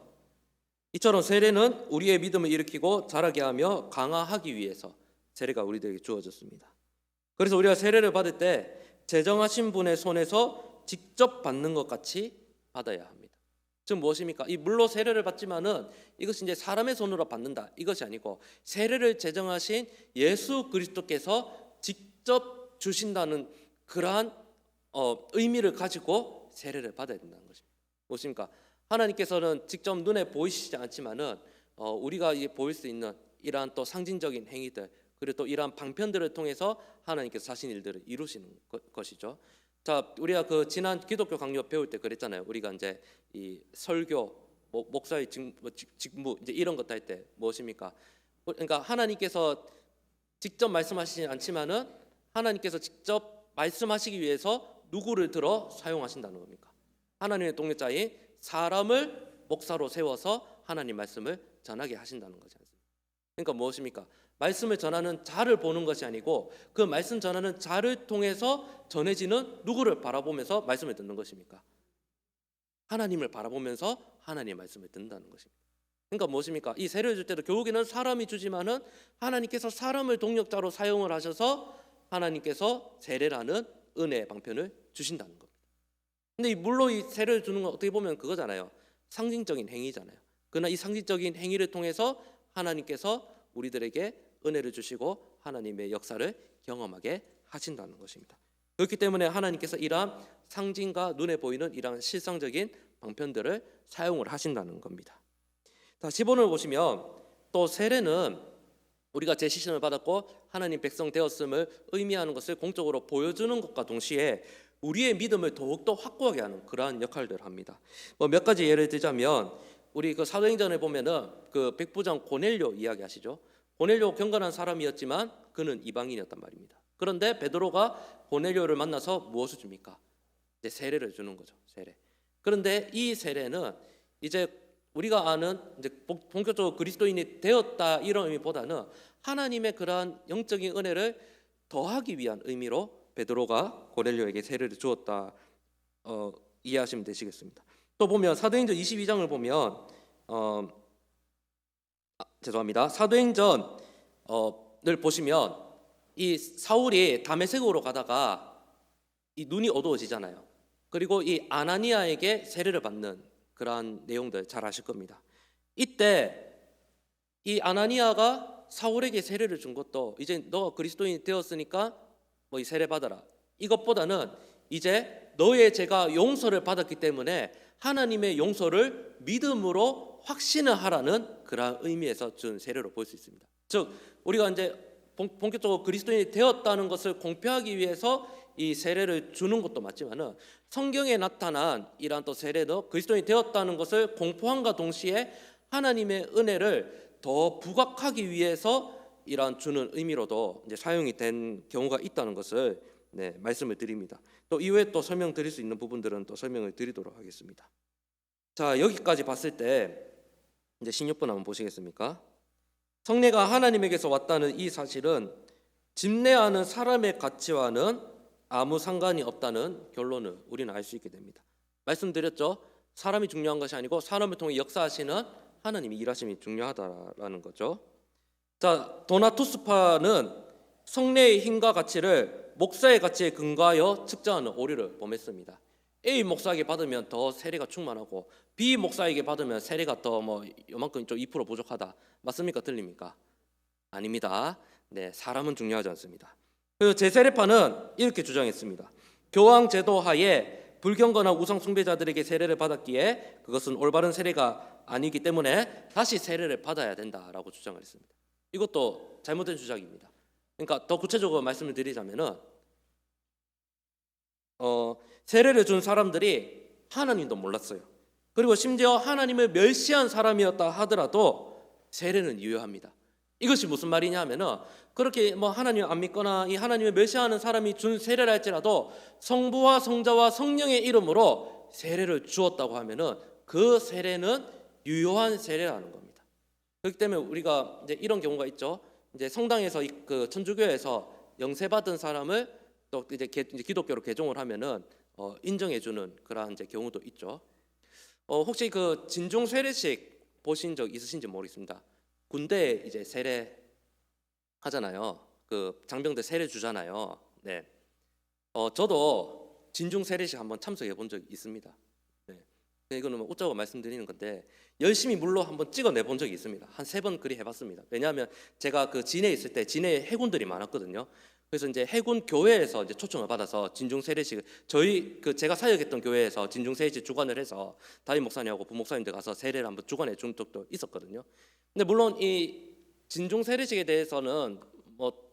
이처럼 세례는 우리의 믿음을 일으키고 자라게 하며 강화하기 위해서 세례가 우리들에게 주어졌습니다. 그래서 우리가 세례를 받을 때 제정하신 분의 손에서 직접 받는 것 같이 받아야 합니다. 즉 무엇입니까? 이 물로 세례를 받지만은 이것이 이제 사람의 손으로 받는다 이것이 아니고 세례를 제정하신 예수 그리스도께서 직접 주신다는 그러한 의미를 가지고 세례를 받아야 된다는 것입니다. 무엇입니까? 하나님께서는 직접 눈에 보이시지 않지만은 우리가 보일 수 있는 이러한 또 상징적인 행위들 그리고 또 이러한 방편들을 통해서 하나님께서 자신 일들을 이루시는 것이죠. 자, 우리가 그 지난 기독교 강요 배울 때 그랬잖아요. 우리가 이제 이 설교, 목사의 직무 이제 이런 것도 할 때 무엇입니까? 그러니까 하나님께서 직접 말씀하시지 않지만은 하나님께서 직접 말씀하시기 위해서 누구를 들어 사용하신다는 겁니까? 하나님의 동역자인 사람을 목사로 세워서 하나님 말씀을 전하게 하신다는 거지 않습니까? 그러니까 무엇입니까? 말씀을 전하는 자를 보는 것이 아니고 그 말씀 전하는 자를 통해서 전해지는 누구를 바라보면서 말씀을 듣는 것입니까? 하나님을 바라보면서 하나님의 말씀을 듣는다는 것입니다. 그러니까 무엇입니까? 이 세례를 줄 때도 결국에는 사람이 주지만은 하나님께서 사람을 동역자로 사용을 하셔서 하나님께서 세례라는 은혜의 방편을 주신다는 겁니다. 근데 물로 이 세례를 주는 건 어떻게 보면 그거잖아요. 상징적인 행위잖아요. 그러나 이 상징적인 행위를 통해서 하나님께서 우리들에게 은혜를 주시고 하나님의 역사를 경험하게 하신다는 것입니다. 그렇기 때문에 하나님께서 이러한 상징과 눈에 보이는 이러한 실상적인 방편들을 사용을 하신다는 겁니다. 자, 10번을 보시면 또 세례는 우리가 제시신을 받았고 하나님 백성 되었음을 의미하는 것을 공적으로 보여주는 것과 동시에 우리의 믿음을 더욱더 확고하게 하는 그러한 역할들을 합니다. 몇 가지 예를 들자면 우리 그 사도행전에 보면은 그 백부장 고넬료 이야기 아시죠? 고넬료 경건한 사람이었지만 그는 이방인이었단 말입니다. 그런데 베드로가 고넬료를 만나서 무엇을 줍니까? 이제 세례를 주는 거죠. 세례. 그런데 이 세례는 이제 우리가 아는 이제 본격적으로 그리스도인이 되었다 이런 의미보다는 하나님의 그러한 영적인 은혜를 더하기 위한 의미로 베드로가 고넬료에게 세례를 주었다 이해하시면 되시겠습니다. 또 보면 사도행전 22장을 보면 사도행전을 보시면 이 사울이 다메섹으로 가다가 이 눈이 어두워지잖아요. 그리고 이 아나니아에게 세례를 받는 그러한 내용들 잘 아실 겁니다. 이때 이 아나니아가 사울에게 세례를 준 것도 이제 너가 그리스도인이 되었으니까 이 세례 받아라. 이것보다는 이제 너의 죄가 용서를 받았기 때문에 하나님의 용서를 믿음으로 확신을 하라는 그러한 의미에서 준 세례로 볼 수 있습니다. 즉 우리가 이제 본격적으로 그리스도인이 되었다는 것을 공표하기 위해서 이 세례를 주는 것도 맞지만은 성경에 나타난 이러한 또 세례도 그리스도인이 되었다는 것을 공포함과 동시에 하나님의 은혜를 더 부각하기 위해서 이러한 주는 의미로도 이제 사용이 된 경우가 있다는 것을 말씀을 드립니다. 또 이후에 또 설명드릴 수 있는 부분들은 또 설명을 드리도록 하겠습니다. 자, 여기까지 봤을 때 이제 16번 한번 보시겠습니까? 성례가 하나님에게서 왔다는 이 사실은 집례하는 사람의 가치와는 아무 상관이 없다는 결론을 우리는 알 수 있게 됩니다. 말씀드렸죠. 사람이 중요한 것이 아니고 사람을 통해 역사하시는 하나님이 일하심이 중요하다라는 거죠. 자, 도나투스파는 성례의 힘과 가치를 목사의 가치에 근거하여 측정하는 오류를 범했습니다. A 목사에게 받으면 더 세례가 충만하고 B 목사에게 받으면 세례가 더 요만큼 좀 2% 부족하다. 맞습니까? 틀립니까? 아닙니다. 사람은 중요하지 않습니다. 그리고 제세례파는 이렇게 주장했습니다. 교황 제도 하에 불경건한 우상 숭배자들에게 세례를 받았기에 그것은 올바른 세례가 아니기 때문에 다시 세례를 받아야 된다라고 주장을 했습니다. 이것도 잘못된 주장입니다. 그러니까 더 구체적으로 말씀을 드리자면은 세례를 준 사람들이 하나님도 몰랐어요. 그리고 심지어 하나님을 멸시한 사람이었다 하더라도 세례는 유효합니다. 이것이 무슨 말이냐 하면은 그렇게 하나님 안 믿거나 이 하나님을 멸시하는 사람이 준 세례를 할지라도 성부와 성자와 성령의 이름으로 세례를 주었다고 하면은 그 세례는 유효한 세례라는 겁니다. 그렇기 때문에 우리가 이제 이런 경우가 있죠. 이제 성당에서 그 천주교에서 영세 받은 사람을 또 이제 기독교로 개종을 하면은 인정해주는 그러한 이제 경우도 있죠. 혹시 그 진중 세례식 보신 적 있으신지 모르겠습니다. 군대에 이제 세례 하잖아요. 그 장병들 세례 주잖아요. 저도 진중 세례식 한번 참석해 본 적이 있습니다. 이거는 웃자고 말씀드리는 건데 열심히 물로 한번 찍어내 본 적이 있습니다. 한 3번 그리 해봤습니다. 왜냐하면 제가 그 진해에 있을 때 진해에 해군들이 많았거든요. 그래서 이제 해군 교회에서 이제 초청을 받아서 진중 세례식 저희 제가 사역했던 교회에서 진중 세례식 주관을 해서 담임 목사님하고 부목사님들 가서 세례를 한번 주관해 준 적도 있었거든요. 근데 물론 이 진중 세례식에 대해서는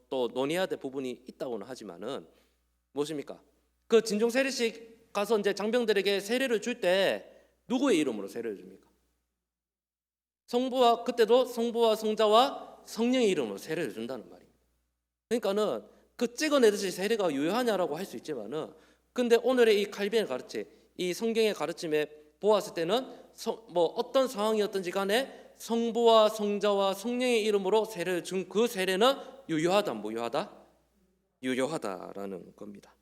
또 논의해야 될 부분이 있다고는 하지만은 무엇입니까? 그 진중 세례식 가서 이제 장병들에게 세례를 줄 때 누구의 이름으로 세례를 줍니까? 그때도 성부와 성자와 성령의 이름으로 세례를 준다는 말입니다. 그러니까는 그 찍어내듯이 세례가 유효하냐라고 할 수 있지만은 근데 오늘의 이 칼빈의 가르침, 이 성경의 가르침에 보았을 때는 어떤 상황이었든지 간에 성부와 성자와 성령의 이름으로 세례를 준 그 세례는 유효하다, 무효하다? 유효하다라는 겁니다.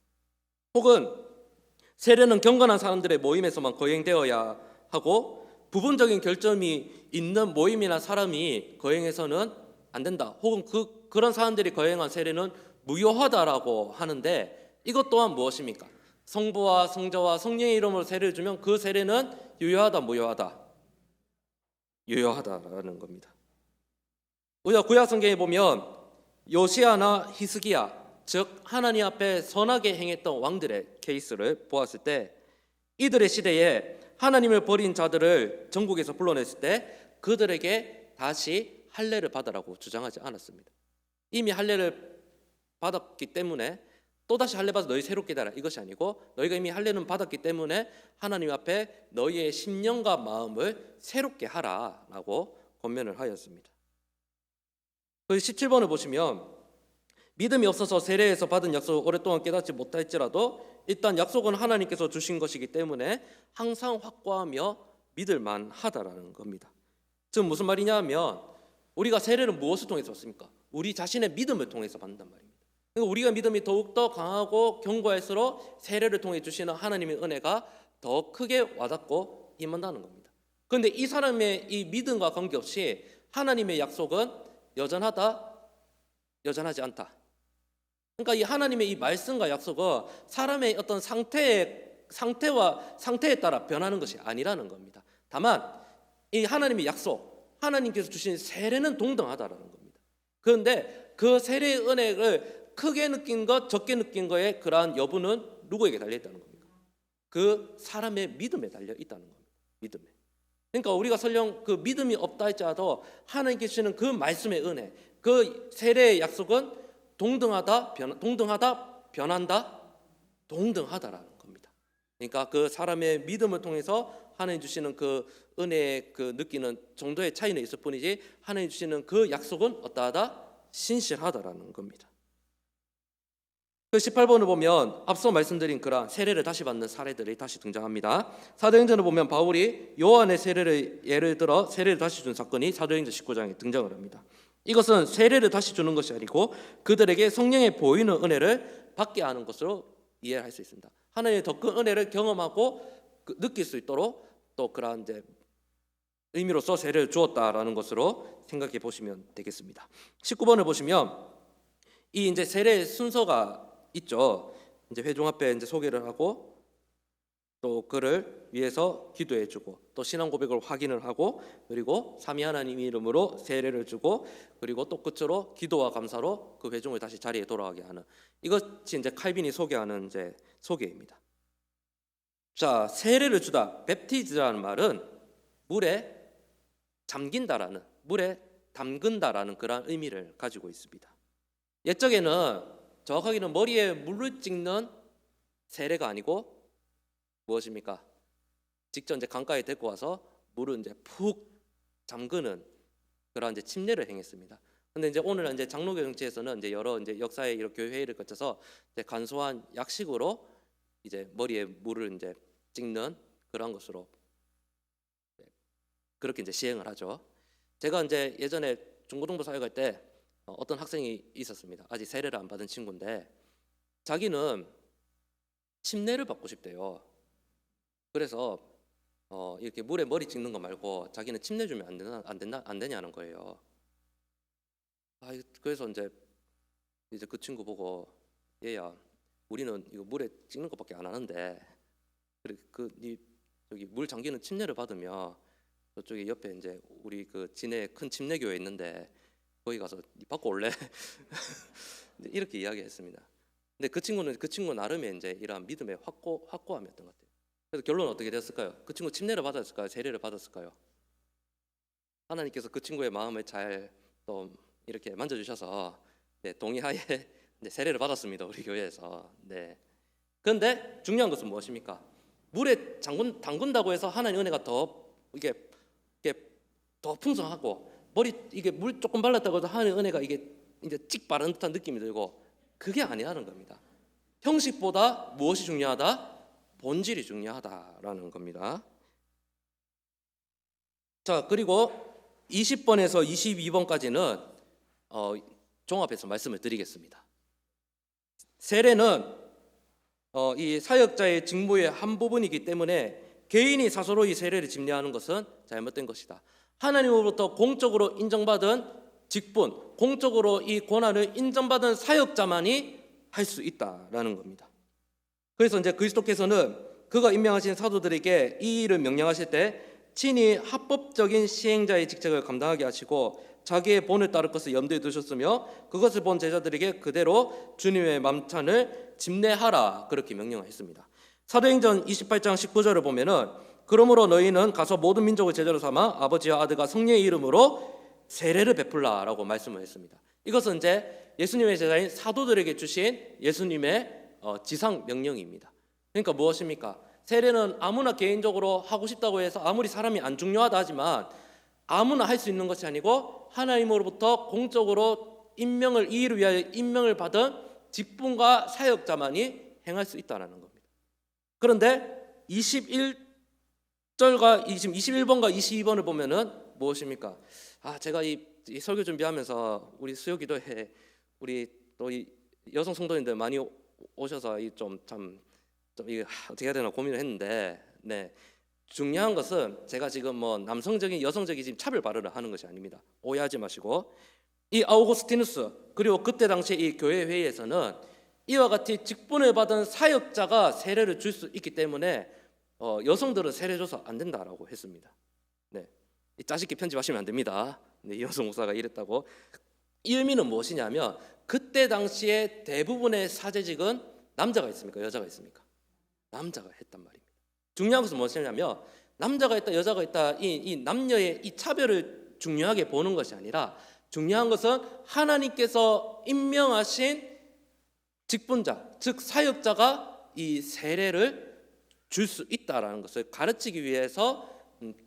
혹은 세례는 경건한 사람들의 모임에서만 거행되어야 하고 부분적인 결점이 있는 모임이나 사람이 거행해서는 안 된다. 혹은 그런 사람들이 거행한 세례는 무효하다라고 하는데 이것 또한 무엇입니까? 성부와 성자와 성령의 이름으로 세례를 주면 그 세례는 유효하다, 무효하다? 유효하다라는 겁니다. 우리가 구약 성경에 보면 요시아나 히스기야, 즉 하나님 앞에 선하게 행했던 왕들의 케이스를 보았을 때 이들의 시대에 하나님을 버린 자들을 전국에서 불러냈을 때 그들에게 다시 할례를 받으라고 주장하지 않았습니다. 이미 할례를 받았기 때문에 또다시 할례 받아 너희 새롭게 되라 이것이 아니고 너희가 이미 할례는 받았기 때문에 하나님 앞에 너희의 심령과 마음을 새롭게 하라라고 권면을 하였습니다. 17번을 보시면 믿음이 없어서 세례에서 받은 약속을 오랫동안 깨닫지 못할지라도 일단 약속은 하나님께서 주신 것이기 때문에 항상 확고하며 믿을만 하다라는 겁니다. 즉 무슨 말이냐 하면 우리가 세례를 무엇을 통해서 받습니까? 우리 자신의 믿음을 통해서 받는단 말입니다. 그러니까 우리가 믿음이 더욱더 강하고 견고할수록 세례를 통해 주시는 하나님의 은혜가 더 크게 와닿고 임한다는 겁니다. 그런데 이 사람의 이 믿음과 관계없이 하나님의 약속은 여전하다, 여전하지 않다. 그러니까 이 하나님의 이 말씀과 약속은 사람의 어떤 상태에 따라 변하는 것이 아니라는 겁니다. 다만 이 하나님의 약속, 하나님께서 주신 세례는 동등하다라는 겁니다. 그런데 그 세례의 은혜를 크게 느낀 것, 적게 느낀 것의 그러한 여부는 누구에게 달려 있다는 겁니까? 그 사람의 믿음에 달려 있다는 겁니다. 믿음에. 그러니까 우리가 설령 그 믿음이 없다 할지라도 하나님께 주시는 그 말씀의 은혜, 그 세례의 약속은 동등하다, 변한다, 동등하다라는 겁니다. 그러니까 그 사람의 믿음을 통해서 하나님 주시는 그 은혜의 그 느끼는 정도의 차이는 있을 뿐이지 하나님 주시는 그 약속은 어떠하다? 신실하다라는 겁니다. 그 18번을 보면 앞서 말씀드린 그러한 세례를 다시 받는 사례들이 다시 등장합니다. 사도행전을 보면 바울이 요한의 세례를 예를 들어 세례를 다시 준 사건이 사도행전 19장에 등장을 합니다. 이것은 세례를 다시 주는 것이 아니고 그들에게 성령의 보이는 은혜를 받게 하는 것으로 이해할 수 있습니다. 하나님의 더 큰 은혜를 경험하고 느낄 수 있도록 또 그러한 이제 의미로서 세례를 주었다라는 것으로 생각해 보시면 되겠습니다. 19번을 보시면 이 이제 세례의 순서가 있죠. 이제 회중 앞에 이제 소개를 하고 또 그를 위해서 기도해주고 또 신앙 고백을 확인을 하고 그리고 삼위 하나님 이름으로 세례를 주고 그리고 또 끝으로 기도와 감사로 그 회중을 다시 자리에 돌아가게 하는 이것이 이제 칼빈이 소개하는 이제 소개입니다. 자, 세례를 주다, 베프티즈라는 말은 물에 잠긴다라는, 물에 담근다라는 그런 의미를 가지고 있습니다. 옛적에는 정확하게는 머리에 물을 찍는 세례가 아니고 무엇입니까? 직접 이제 강가에 데리고 와서 물을 이제 푹 잠그는 그런 이제 침례를 행했습니다. 근데 이제 오늘은 이제 장로교 정치에서는 이제 여러 이제 역사의 이런 교회 회의를 거쳐서 이제 간소한 약식으로 이제 머리에 물을 이제 찍는 그런 것으로 그렇게 이제 시행을 하죠. 제가 이제 예전에 중고등부 사역할 때 어떤 학생이 있었습니다. 아직 세례를 안 받은 친구인데 자기는 침례를 받고 싶대요. 그래서 이렇게 물에 머리 찍는 거 말고 자기는 침례 주면 안 되냐는 거예요. 그래서 이제 그 친구 보고 얘야 우리는 이거 물에 찍는 것밖에 안 하는데 저기 물 잠기는 침례를 받으면 저쪽에 옆에 이제 우리 그 진해 큰 침례교회 있는데 거기 가서 받고 올래? 이렇게 이야기했습니다. 근데 그 친구 나름의 이제 이러한 믿음의 확고함이었던 것 같아요. 그래서 결론은 어떻게 됐을까요? 그 친구 침례를 받았을까요? 세례를 받았을까요? 하나님께서 그 친구의 마음을 잘 또 이렇게 만져주셔서 동의하에 이제 세례를 받았습니다. 우리 교회에서. 네. 그런데 중요한 것은 무엇입니까? 물에 담근다고 해서 하나님 은혜가 더 이게 더 풍성하고 머리 이게 물 조금 발랐다고 해서 하나님 은혜가 이게 이제 찍 바른 듯한 느낌이 들고 그게 아니라는 겁니다. 형식보다 무엇이 중요하다? 본질이 중요하다라는 겁니다. 자, 그리고 20번에서 22번까지는 종합해서 말씀을 드리겠습니다. 세례는 이 사역자의 직무의 한 부분이기 때문에 개인이 스스로 이 세례를 집례하는 것은 잘못된 것이다. 하나님으로부터 공적으로 인정받은 직분, 공적으로 이 권한을 인정받은 사역자만이 할 수 있다라는 겁니다. 그래서 이제 그리스도께서는 그가 임명하신 사도들에게 이 일을 명령하실 때 친히 합법적인 시행자의 직책을 감당하게 하시고 자기의 본을 따를 것을 염두에 두셨으며 그것을 본 제자들에게 그대로 주님의 만찬을 집례하라 그렇게 명령했습니다. 사도행전 28장 19절을 보면은 그러므로 너희는 가서 모든 민족을 제자로 삼아 아버지와 아들과 성령의 이름으로 세례를 베풀라라고 말씀을 했습니다. 이것은 이제 예수님의 제자인 사도들에게 주신 예수님의 지상 명령입니다. 그러니까 무엇입니까? 세례는 아무나 개인적으로 하고 싶다고 해서 아무리 사람이 안 중요하다 하지만 아무나 할 수 있는 것이 아니고 하나님으로부터 공적으로 임명을 이 일을 위하여 임명을 받은 직분과 사역자만이 행할 수 있다는 겁니다. 그런데 21번과 22번을 보면은 무엇입니까? 제가 이 설교 준비하면서 우리 수요기도회 우리 또 이 여성 성도님들 많이 오셔서 좀 이게 어떻게 해야 되나 고민을 했는데, 네, 중요한 것은 제가 지금 뭐 남성적인 여성적인 지금 차별 발언을 하는 것이 아닙니다. 오해하지 마시고 이 아우구스티누스 그리고 그때 당시 이 교회 회의에서는 이와 같이 직분을 받은 사역자가 세례를 줄 수 있기 때문에 여성들은 세례 줘서 안 된다라고 했습니다. 네, 짜식게 편집하시면 안 됩니다. 네, 이여성 목사가 이랬다고. 이 의미는 무엇이냐면 그때 당시에 대부분의 사제직은 남자가 있습니까? 여자가 있습니까? 남자가 했단 말입니다. 중요한 것은 무엇이냐면 남자가 있다 여자가 있다 이 남녀의 이 차별을 중요하게 보는 것이 아니라 중요한 것은 하나님께서 임명하신 직분자 즉 사역자가 이 세례를 줄 수 있다라는 것을 가르치기 위해서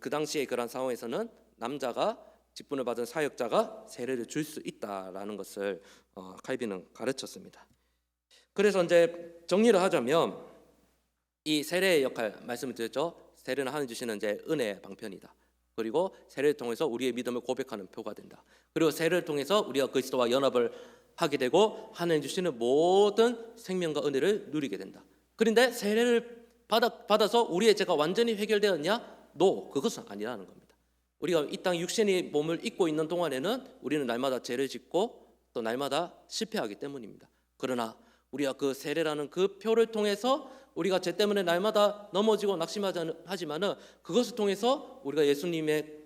그 당시에 그런 상황에서는 남자가 직분을 받은 사역자가 세례를 줄 수 있다라는 것을 칼빈은 가르쳤습니다. 그래서 이제 정리를 하자면 이 세례의 역할 말씀을 드렸죠. 세례는 하나님 주시는 이제 은혜의 방편이다. 그리고 세례를 통해서 우리의 믿음을 고백하는 표가 된다. 그리고 세례를 통해서 우리가 그리스도와 연합을 하게 되고 하나님 주시는 모든 생명과 은혜를 누리게 된다. 그런데 세례를 받아서 우리의 죄가 완전히 해결되었냐? No, 그것은 아니라는 겁니다. 우리가 이 땅 육신의 몸을 입고 있는 동안에는 우리는 날마다 죄를 짓고 또 날마다 실패하기 때문입니다. 그러나 우리가 그 세례라는 그 표를 통해서 우리가 죄 때문에 날마다 넘어지고 낙심하지만은 그것을 통해서 우리가 예수님의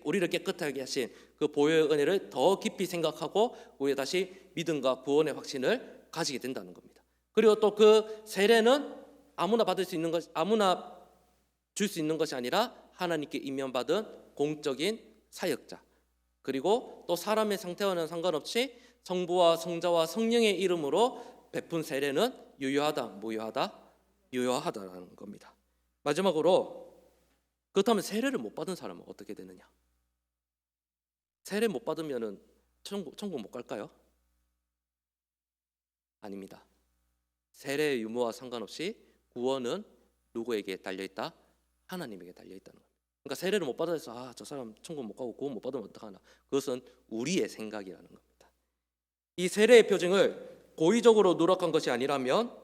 우리를 깨끗하게 하신 그 보혈의 은혜를 더 깊이 생각하고 우리가 다시 믿음과 구원의 확신을 가지게 된다는 겁니다. 그리고 또 그 세례는 아무나 받을 수 있는 것, 아무나 줄 수 있는 것이 아니라 하나님께 임명받은 공적인 사역자, 그리고 또 사람의 상태와는 상관없이 성부와 성자와 성령의 이름으로 베푼 세례는 유효하다, 무효하다? 유효하다라는 겁니다. 마지막으로 그렇다면 세례를 못 받은 사람은 어떻게 되느냐? 세례 못 받으면은 천국 못 갈까요? 아닙니다. 세례의 유무와 상관없이 구원은 누구에게 달려 있다? 하나님에게 달려 있다는 겁니다. 그러니까 세례를 못 받아서 저 사람 천국 못 가고 구원 못 받으면 어떡하나? 그것은 우리의 생각이라는 겁니다. 이 세례의 표징을 고의적으로 누락한 것이 아니라면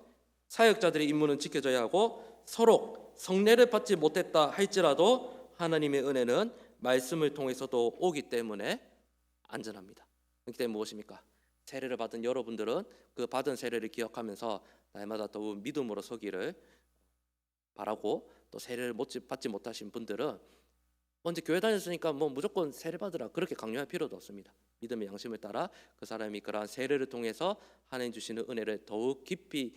사역자들의 임무는 지켜져야 하고 서로 성례를 받지 못했다 할지라도 하나님의 은혜는 말씀을 통해서도 오기 때문에 안전합니다. 그렇기 때문에 무엇입니까? 세례를 받은 여러분들은 그 받은 세례를 기억하면서 날마다 더욱 믿음으로 서기를 바라고, 또 세례를 받지 못하신 분들은 먼저 교회 다녔으니까 뭐 무조건 세례 받으라 그렇게 강요할 필요도 없습니다. 믿음의 양심을 따라 그 사람이 그러한 세례를 통해서 하나님 주시는 은혜를 더욱 깊이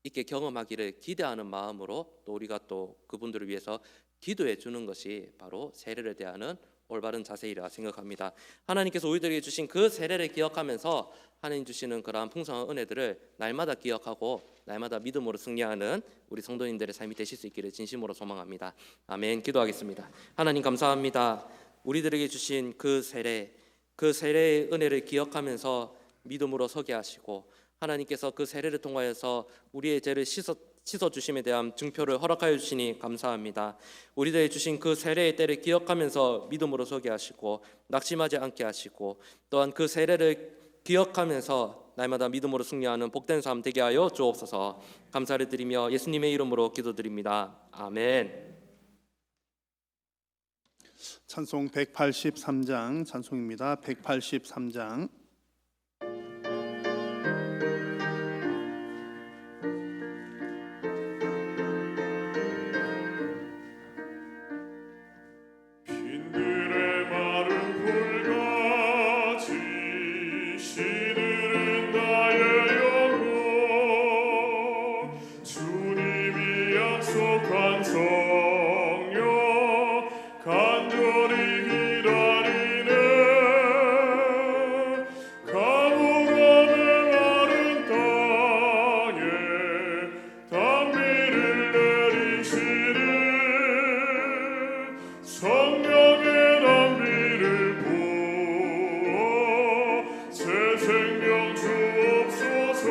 있게 경험하기를 기대하는 마음으로 또 우리가 또 그분들을 위해서 기도해 주는 것이 바로 세례를 대하는 올바른 자세이라 생각합니다. 하나님께서 우리들에게 주신 그 세례를 기억하면서 하나님 주시는 그러한 풍성한 은혜들을 날마다 기억하고 날마다 믿음으로 승리하는 우리 성도님들의 삶이 되실 수 있기를 진심으로 소망합니다. 아멘. 기도하겠습니다. 하나님 감사합니다. 우리들에게 주신 그 세례의 은혜를 기억하면서 믿음으로 서게 하시고 하나님께서 그 세례를 통하여서 우리의 죄를 씻어 주심에 대한 증표를 허락하여 주시니 감사합니다. 우리들에게 주신 그 세례의 때를 기억하면서 믿음으로 서게 하시고 낙심하지 않게 하시고 또한 그 세례를 기억하면서 날마다 믿음으로 승리하는 복된 삶 되게 하여 주옵소서. 감사를 드리며 예수님의 이름으로 기도드립니다. 아멘. 찬송 183장 찬송입니다. 183장. 빈들의 마른 풀같이 시들은 나의 영혼 주님이 약속한 성령 간절히 기다리네 가물함의 마른 땅에 단비를 내리시는 성령의 단비를 부어 새 생명 주옵소서.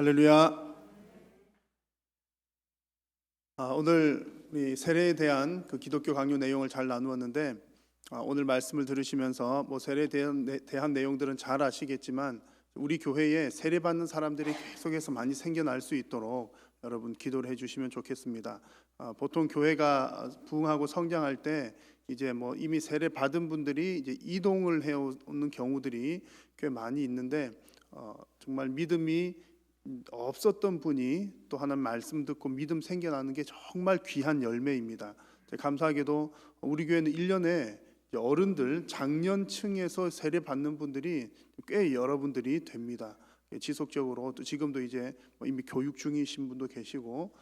할렐루야. 오늘 우리 세례에 대한 그 기독교 강요 내용을 잘 나누었는데 오늘 말씀을 들으시면서 뭐 세례에 대한 내용들은 잘 아시겠지만 우리 교회에 세례 받는 사람들이 계속해서 많이 생겨날 수 있도록 여러분 기도를 해주시면 좋겠습니다. 보통 교회가 부흥하고 성장할 때 이제 뭐 이미 세례 받은 분들이 이제 이동을 해오는 경우들이 꽤 많이 있는데 정말 믿음이 없었던 분이 또 하나님 말씀 듣고 믿음 생겨나는 게 정말 귀한 열매입니다. 감사하게도 우리 교회는 1년에 어른들 장년층에서 세례 받는 분들이 꽤 여러분들이 됩니다. 지속적으로 또 지금도 이제 이미 교육 중이신 분도 계시고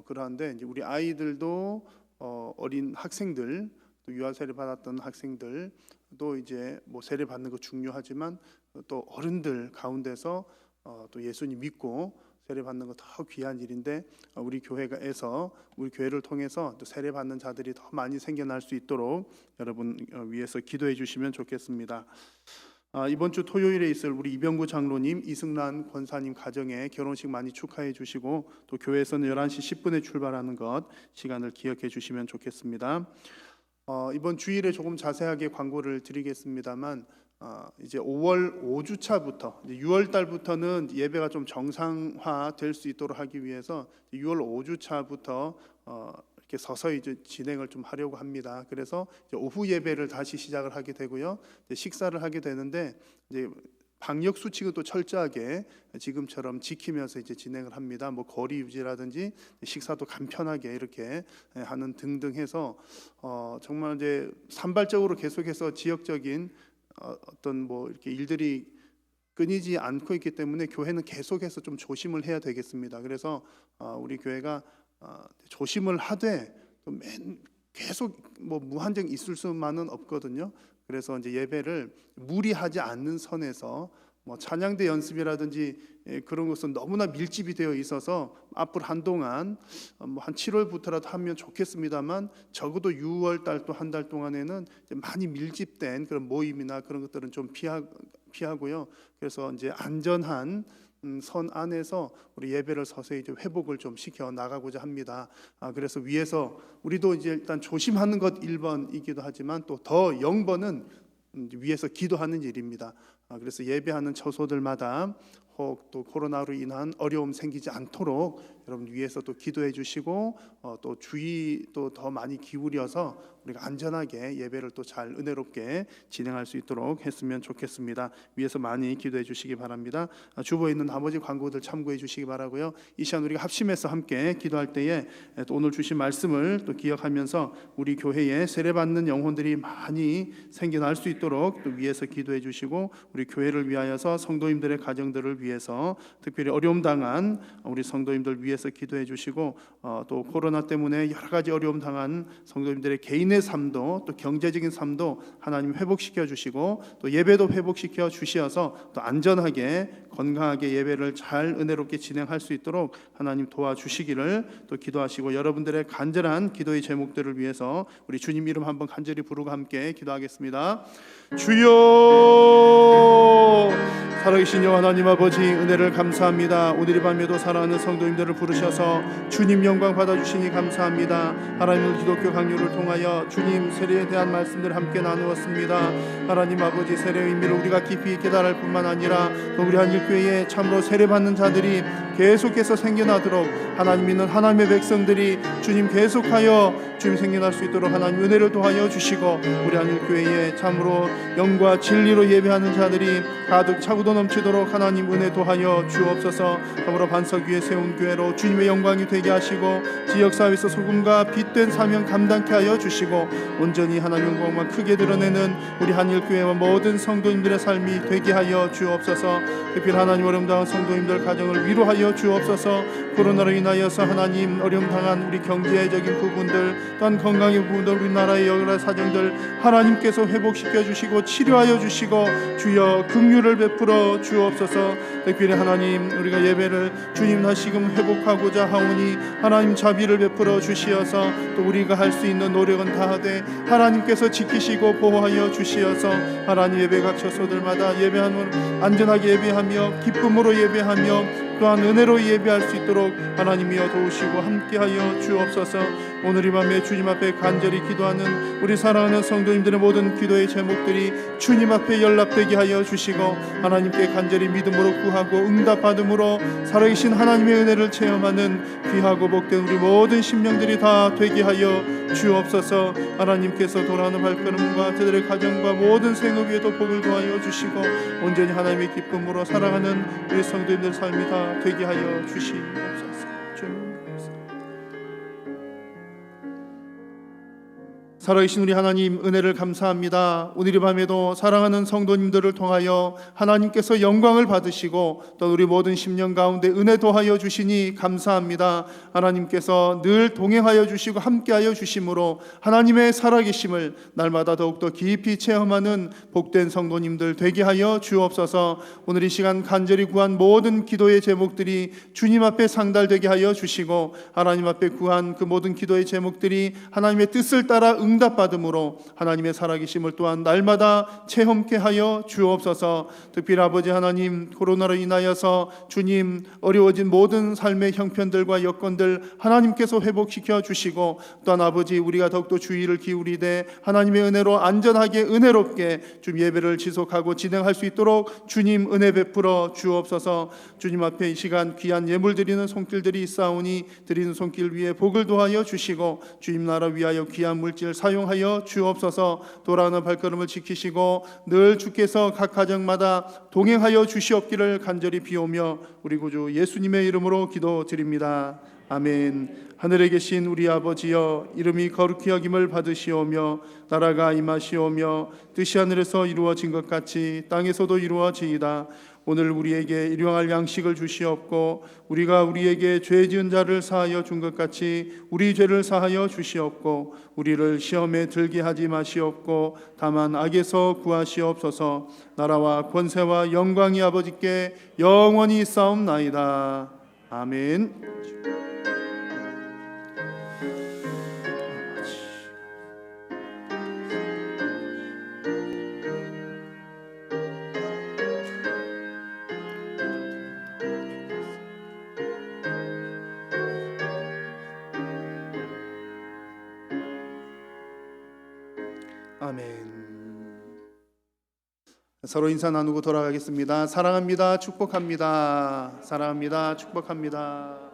그러한데 이제 우리 아이들도 어린 학생들 또 유아 세례 받았던 학생들도 이제 뭐 세례 받는 거 중요하지만 또 어른들 가운데서 또 예수님 믿고 세례 받는 거 더 귀한 일인데 우리 교회에서 우리 교회를 통해서 또 세례 받는 자들이 더 많이 생겨날 수 있도록 여러분 위해서 기도해 주시면 좋겠습니다. 이번 주 토요일에 있을 우리 이병구 장로님, 이승란 권사님 가정에 결혼식 많이 축하해 주시고 또 교회에서는 11시 10분에 출발하는 것 시간을 기억해 주시면 좋겠습니다. 이번 주일에 조금 자세하게 광고를 드리겠습니다만 이제 5월 5주차부터 6월 달부터는 예배가 좀 정상화 될 수 있도록 하기 위해서 6월 5주차부터 이렇게 서서히 이제 진행을 좀 하려고 합니다. 그래서 이제 오후 예배를 다시 시작을 하게 되고요. 이제 식사를 하게 되는데 이제 방역 수칙은 또 철저하게 지금처럼 지키면서 이제 진행을 합니다. 뭐 거리 유지라든지 식사도 간편하게 이렇게 하는 등등 해서 정말 이제 산발적으로 계속해서 지역적인 어떤 뭐 이렇게 일들이 끊이지 않고 있기 때문에 교회는 계속해서 좀 조심을 해야 되겠습니다. 그래서 우리 교회가 조심을 하되 계속 뭐 무한정 있을 수만은 없거든요. 그래서 이제 예배를 무리하지 않는 선에서 뭐 찬양대 연습이라든지 그런 것은 너무나 밀집이 되어 있어서 앞으로 한동안 뭐 한 7월부터라도 하면 좋겠습니다만 적어도 6월 달 또 한 달 동안에는 많이 밀집된 그런 모임이나 그런 것들은 좀 피하고요. 그래서 이제 안전한 선 안에서 우리 예배를 서서히 이제 회복을 좀 시켜 나가고자 합니다. 그래서 위에서 우리도 이제 일단 조심하는 것 1번이기도 하지만 또 더 0번은 위에서 기도하는 일입니다. 그래서 예배하는 처소들마다 혹 또 코로나로 인한 어려움 생기지 않도록 여러분 위에서 또 기도해 주시고 또 주의 또 더 많이 기울여서 우리가 안전하게 예배를 또 잘 은혜롭게 진행할 수 있도록 했으면 좋겠습니다. 위에서 많이 기도해 주시기 바랍니다. 주보에 있는 나머지 광고들 참고해 주시기 바라고요. 이 시간 우리가 합심해서 함께 기도할 때에 또 오늘 주신 말씀을 또 기억하면서 우리 교회에 세례받는 영혼들이 많이 생겨날 수 있도록 또 위에서 기도해 주시고 우리 교회를 위하여서 성도님들의 가정들을 위해서 특별히 어려움 당한 우리 성도님들 위해서 기도해 주시고 또 코로나 때문에 여러 가지 어려움 당한 성도님들의 개인의 삶도 또 경제적인 삶도 하나님 회복시켜 주시고 또 예배도 회복시켜 주시어서 또 안전하게 건강하게 예배를 잘 은혜롭게 진행할 수 있도록 하나님 도와주시기를 또 기도하시고 여러분들의 간절한 기도의 제목들을 위해서 우리 주님 이름 한번 간절히 부르고 함께 기도하겠습니다. 주여 살아계신 여호와 하나님 아버지 은혜를 감사합니다. 오늘 이 밤에도 사랑하는 성도님들을 부르셔서 주님 영광 받아주시니 감사합니다. 하나님의 기독교 강요를 통하여 주님 세례에 대한 말씀들을 함께 나누었습니다. 하나님 아버지 세례의 의미를 우리가 깊이 깨달을 뿐만 아니라 또 우리 한일교회에 참으로 세례받는 자들이 계속해서 생겨나도록 하나님 있는 하나님의 백성들이 주님 계속하여 주님 생겨날 수 있도록 하나님 은혜를 도하여 주시고 우리 한일교회에 참으로 영과 진리로 예배하는 자들이 가득 차고도 넘치도록 하나님 은혜 도하여 주옵소서. 참으로 반석 위에 세운 교회로 주님의 영광이 되게 하시고 지역사회에서 소금과 빛된 사명 감당케 하여 주시고 온전히 하나님 영광만 크게 드러내는 우리 한일교회와 모든 성도님들의 삶이 되게 하여 주옵소서. 특별히 하나님 어려움 당한 성도님들 가정을 위로하여 주옵소서. 코로나로 인하여서 하나님 어려움 당한 우리 경제적인 부분들 또한 건강의 부분들 우리나라의 여러 사정들 하나님께서 회복시켜 주시고 치료하여 주시고 주여 긍휼을 베풀어 하여 주옵소서. 특별히 하나님, 우리가 예배를 주님 다시금 회복하고자 하오니 하나님 자비를 베풀어 주시어서 또 우리가 할 수 있는 노력은 다하되 하나님께서 지키시고 보호하여 주시어서 하나님 예배 각 처소들마다 예배함을 안전하게 예배하며 기쁨으로 예배하며 또한 은혜로 예배할 수 있도록 하나님이여 도우시고 함께하여 주옵소서. 오늘 이 밤에 주님 앞에 간절히 기도하는 우리 사랑하는 성도님들의 모든 기도의 제목들이 주님 앞에 연락되게 하여 주시고 하나님께 간절히 믿음으로 구하고 응답받음으로 살아계신 하나님의 은혜를 체험하는 귀하고 복된 우리 모든 심령들이 다 되게 하여 주옵소서. 하나님께서 돌아오는 발걸음과 그들의 가정과 모든 생업 위에도 복을 더하여 주시고 온전히 하나님의 기쁨으로 살아가는 우리 성도님들 삶이 다 되게 하여 주시옵소서. 주님 감사합니다. 살아계신 우리 하나님 은혜를 감사합니다. 오늘 이 밤에도 사랑하는 성도님들을 통하여 하나님께서 영광을 받으시고 또 우리 모든 심령 가운데 은혜 더하여 주시니 감사합니다. 하나님께서 늘 동행하여 주시고 함께하여 주심으로 하나님의 살아계심을 날마다 더욱더 깊이 체험하는 복된 성도님들 되게 하여 주옵소서. 오늘 이 시간 간절히 구한 모든 기도의 제목들이 주님 앞에 상달되게 하여 주시고 하나님 앞에 구한 그 모든 기도의 제목들이 하나님의 뜻을 따라 응답받음으로 하나님의 살아계심을 또한 날마다 체험케 하여 주옵소서. 특별히 아버지 하나님, 코로나로 인하여서 주님 어려워진 모든 삶의 형편들과 여건들 하나님께서 회복시켜 주시고 또한 아버지 우리가 더욱더 주의를 기울이되 하나님의 은혜로 안전하게 은혜롭게 좀 예배를 지속하고 진행할 수 있도록 주님 은혜 베풀어 주옵소서. 주님 앞에 이 시간 귀한 예물 드리는 손길들이 있사오니 드리는 손길 위에 복을 더하여 주시고 주님 나라 위하여 귀한 물질 사용하여 주옵소서. 돌아오는 발걸음을 지키시고 늘 주께서 각 가정마다 동행하여 주시옵기를 간절히 비오며 우리 구주 예수님의 이름으로 기도드립니다. 아멘. 하늘에 계신 우리 아버지여, 이름이 거룩히 여김을 받으시오며 나라가 임하시오며 뜻이 하늘에서 이루어진 것 같이 땅에서도 이루어지이다. 오늘 우리에게 일용할 양식을 주시옵고 우리가 우리에게 죄 지은 자를 사하여 준 것 같이 우리 죄를 사하여 주시옵고 우리를 시험에 들게 하지 마시옵고 다만 악에서 구하시옵소서. 나라와 권세와 영광이 아버지께 영원히 있사옵나이다. 아멘. 아멘. 서로 인사 나누고 돌아가겠습니다. 사랑합니다. 축복합니다. 사랑합니다. 축복합니다.